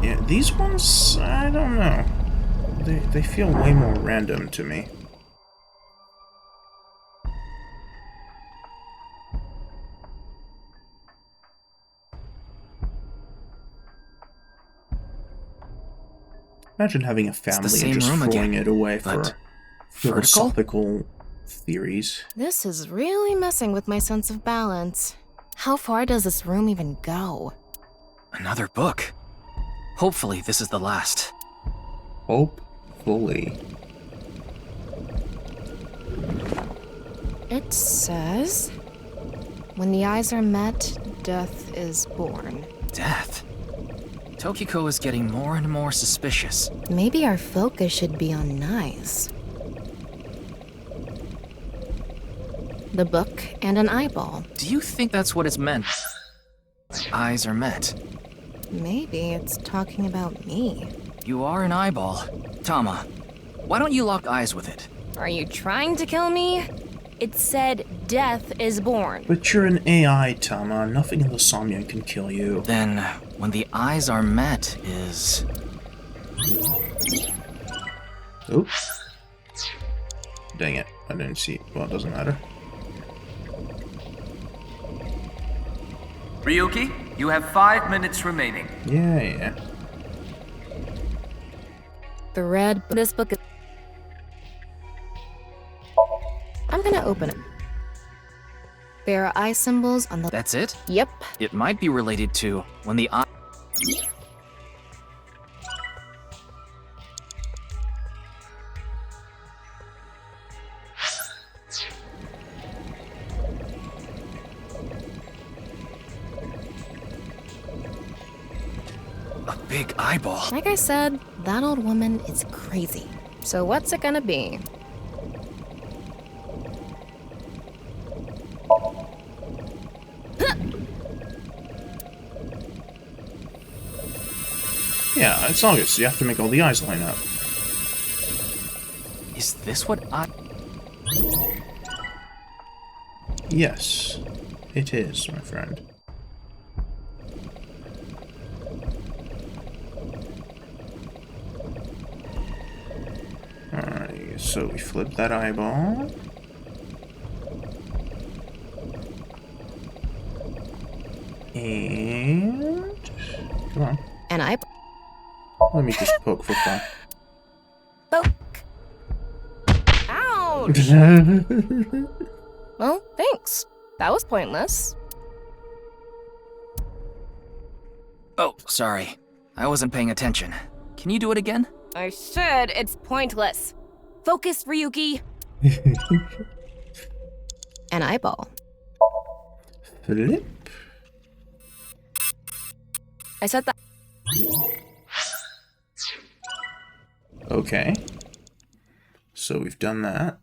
Yeah, these ones, I don't know. They feel way more random to me. Imagine having a family and same just room throwing again, it away but for vertical? philosophical theories. This is really messing with my sense of balance. How far does this room even go? Another book. Hopefully this is the last. Hopefully. It says, when the eyes are met, death is born. Death? Tokiko is getting more and more suspicious. Maybe our focus should be on Nice. The book and an eyeball. Do you think that's what it's meant? Eyes are met. Maybe it's talking about me. You are an eyeball. Tama, why don't you lock eyes with it? Are you trying to kill me? It said death is born. But you're an AI, Tama. Nothing in the Somnium can kill you. Then, when the eyes are met is... Oops. Dang it. I didn't see. Well, it doesn't matter. Ryuki, you have 5 minutes remaining. Yeah. The red. This book is. I'm gonna open it. There are eye symbols on the. That's it? Yep. It might be related to when the eye... A big eyeball. Like I said, that old woman is crazy. So what's it gonna be? Yeah, it's August. You have to make all the eyes line up. Is this what I... Yes, it is, my friend. Alright, so we flip that eyeball. And... come on. An eye. Let me just poke for fun. Poke. Ouch! Well, thanks. That was pointless. Oh, sorry. I wasn't paying attention. Can you do it again? I should. It's pointless. Focus, Ryuki. An eyeball. Flip. I said that. Okay. So we've done that.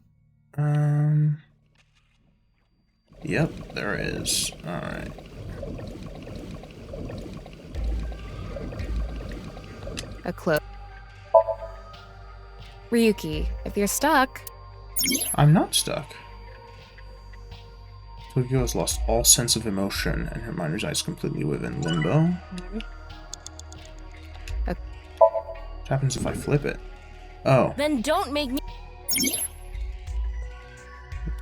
Yep, there is. Alright. A cloak. Ryuki, if you're stuck. I'm not stuck. Tokyo has lost all sense of emotion, and her mind resides completely within limbo. What happens if I flip it? Oh, Then don't make me.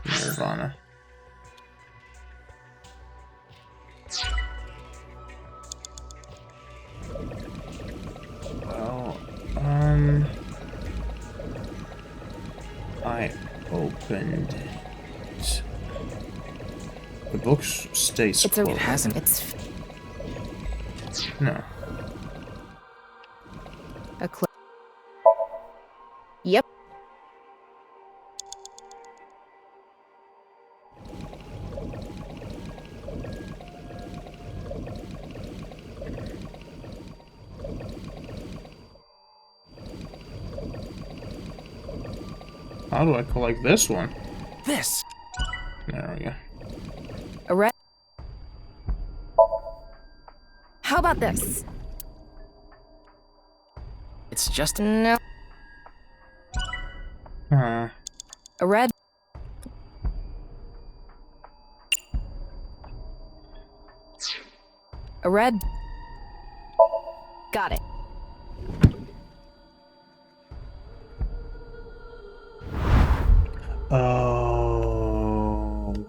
NirvanA. Well, I opened it. The book stays closed. It hasn't. It's No. a Yep. How do I collect this one? This. There we go. A red. How about this? It's just. No. Huh. A red. A red. Got it.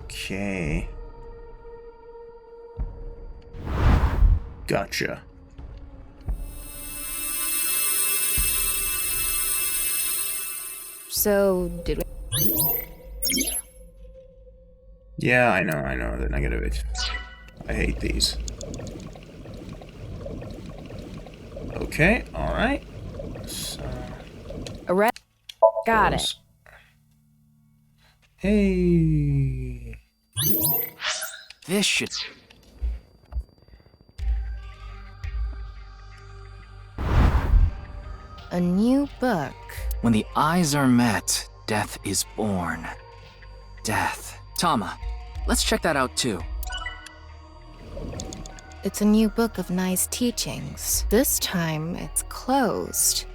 Okay. Gotcha. So, did we? Yeah, I know, the negative. I hate these. Okay, alright. So, A red. Got it. close. Hey. This should. A new book. When the eyes are met, death is born. Death. Tama, let's check that out too. It's a new book of nice teachings. This time, it's closed.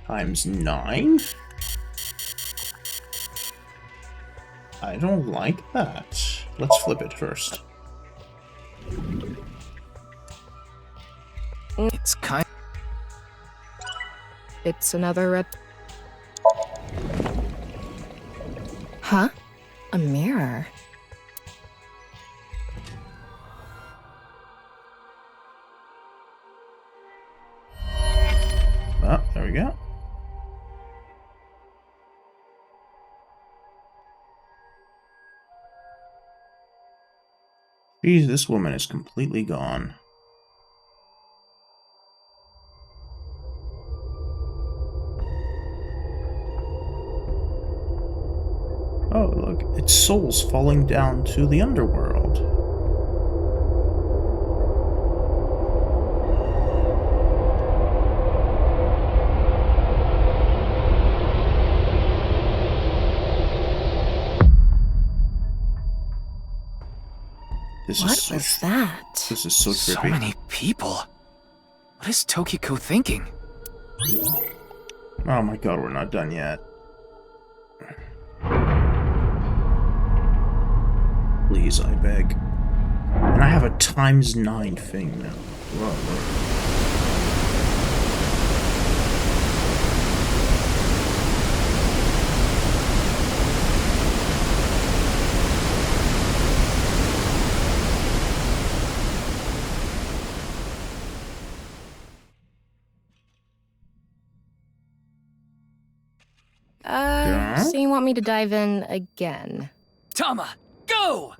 Times 9? I don't like that. Let's flip it first. It's kind. It's another red. Huh? A mirror. Ah, there we go. Jeez, this woman is completely gone. Oh, look, it's souls falling down to the underworld. This What is so was that? This is so So trippy. many people. What is Tokiko thinking? Oh my god, we're not done yet. Please, I beg. And I have a times 9 thing now. Whoa. Yeah? So you want me to dive in again? Tama, go!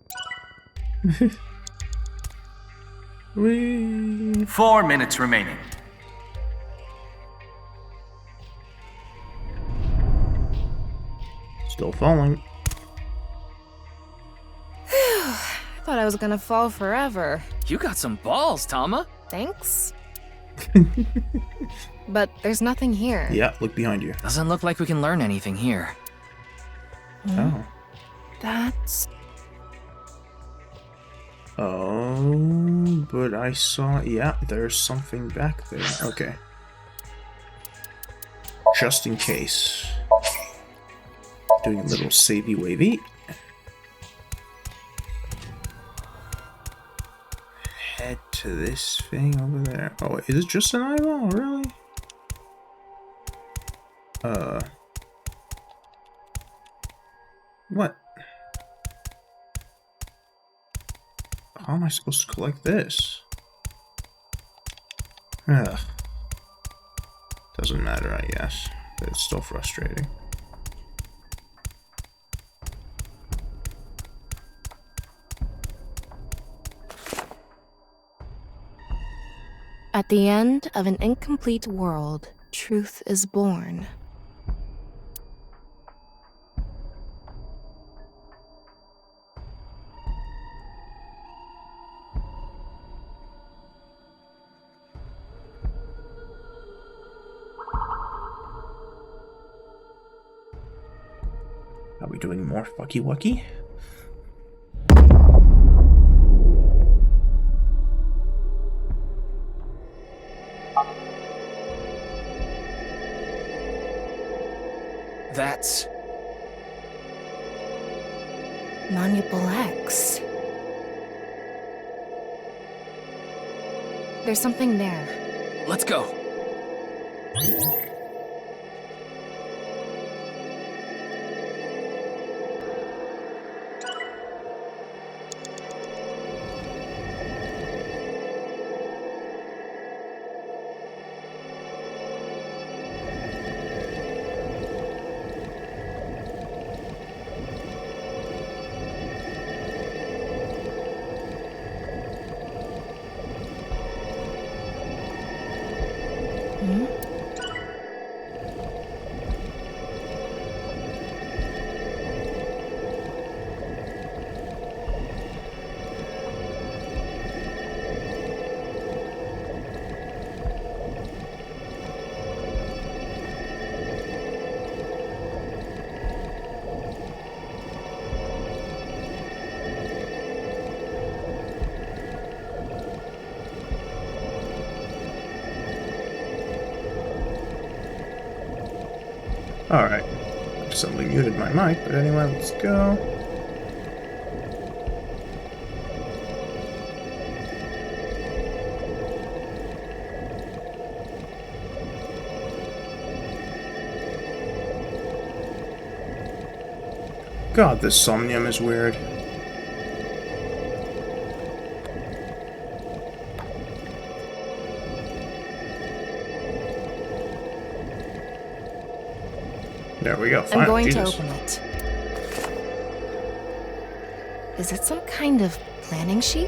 Whee! 4 minutes remaining. Still falling. I thought I was gonna fall forever. You got some balls, Tama. Thanks. But there's nothing here. Yeah, look behind you. Doesn't look like we can learn anything here. Oh. That's... Oh, but I saw... Yeah, there's something back there. Okay. Just in case. Doing a little savey-wavy. Head to this thing over there. Oh, is it just an eyeball? Really? What? How am I supposed to collect this? Ugh. Doesn't matter, I guess. But it's still frustrating. At the end of an incomplete world, truth is born. Are we doing more fucky wucky? That's... Manipul X. There's something there. Let's go. Alright. Suddenly muted my mic, but anyway, let's go. God, this Somnium is weird. There we go. I'm going Jesus. to open it. Is it some kind of planning sheet?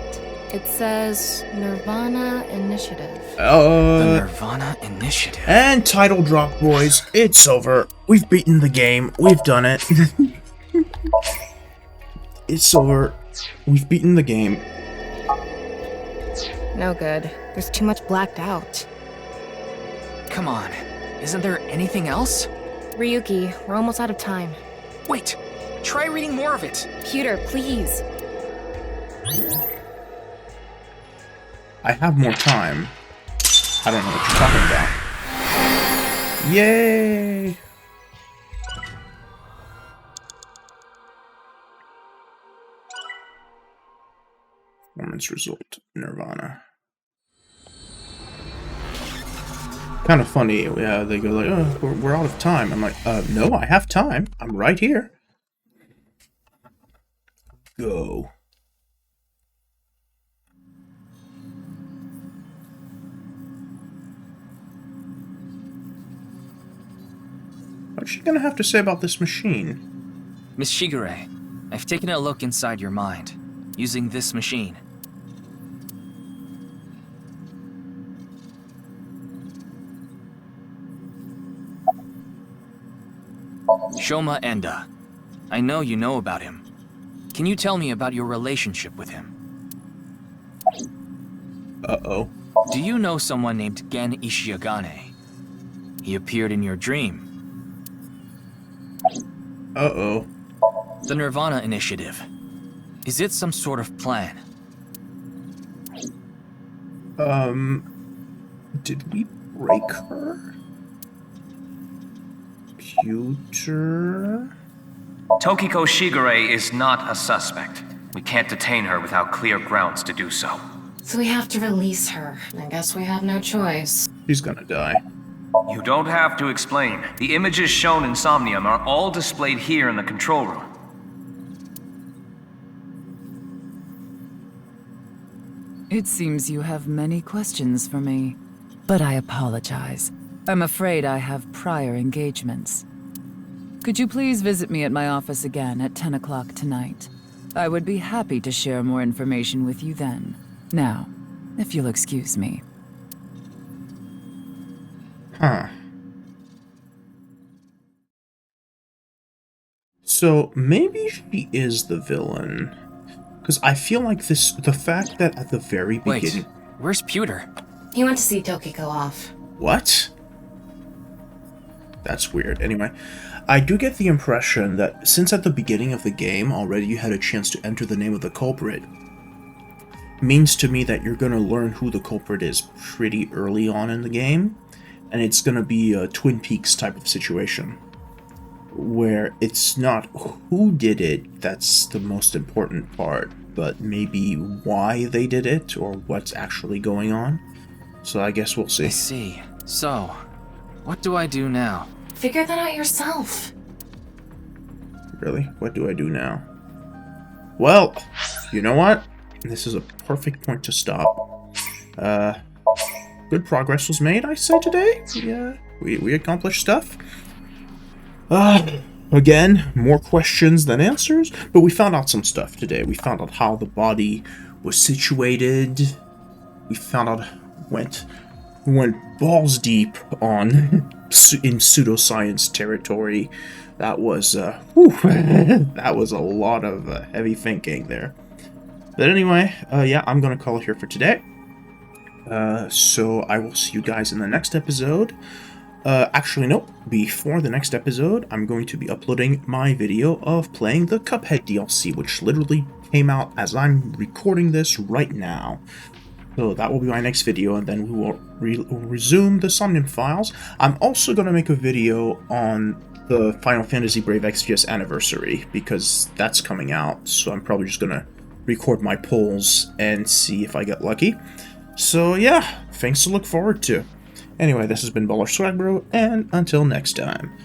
It says NirvanA Initiative. The NirvanA Initiative. And title drop, boys. It's over. We've beaten the game. We've done it. It's over. We've beaten the game. No good. There's too much blacked out. Come on. Isn't there anything else? Ryuki, we're almost out of time. Wait. Try reading more of it. Pewter, please. I have more time. I don't know what you're talking about. Yay! Performance result, NirvanA. Kind of funny, yeah, they go like, oh, we're out of time. I'm like, no, I have time. I'm right here. Go. What's she gonna have to say about this machine? Miss Shigure, I've taken a look inside your mind, using this machine. Shoma Enda. I know you know about him. Can you tell me about your relationship with him? Uh-oh. Do you know someone named Gen Ishiagane? He appeared in your dream. Uh-oh. The NirvanA Initiative. Is it some sort of plan? Did we break her? Pewter? Tokiko Shigure is not a suspect. We can't detain her without clear grounds to do so. So we have to release her. I guess we have no choice. She's gonna die. You don't have to explain. The images shown in Somnium are all displayed here in the control room. It seems you have many questions for me, but I apologize. I'm afraid I have prior engagements. Could you please visit me at my office again at 10 o'clock tonight? I would be happy to share more information with you then. Now, if you'll excuse me. Huh. So maybe she is the villain. Because I feel like the fact that at the very beginning... Wait, where's Pewter? He went to see Tokiko off. What? That's weird. Anyway, I do get the impression that since at the beginning of the game already you had a chance to enter the name of the culprit, means to me that you're going to learn who the culprit is pretty early on in the game, and it's going to be a Twin Peaks type of situation, where it's not who did it that's the most important part, but maybe why they did it, or what's actually going on. So I guess we'll see. I see. So, what do I do now? Figure that out yourself. Really? What do I do now? Well, you know what? This is a perfect point to stop. Good progress was made, I say, today. Yeah, we accomplished stuff. Again, more questions than answers, but we found out some stuff today. We found out how the body was situated. We found out we went balls deep on in pseudoscience territory. That was that was a lot of heavy thinking there. But anyway, yeah, I'm gonna call it here for today. So I will see you guys in the next episode. Actually, no. Before the next episode, I'm going to be uploading my video of playing the Cuphead DLC, which literally came out as I'm recording this right now. So that will be my next video, and then we will resume the Somnium files. I'm also going to make a video on the Final Fantasy Brave Exvius anniversary, because that's coming out, so I'm probably just going to record my polls and see if I get lucky. So yeah, things to look forward to. Anyway, this has been SwagBro, and until next time,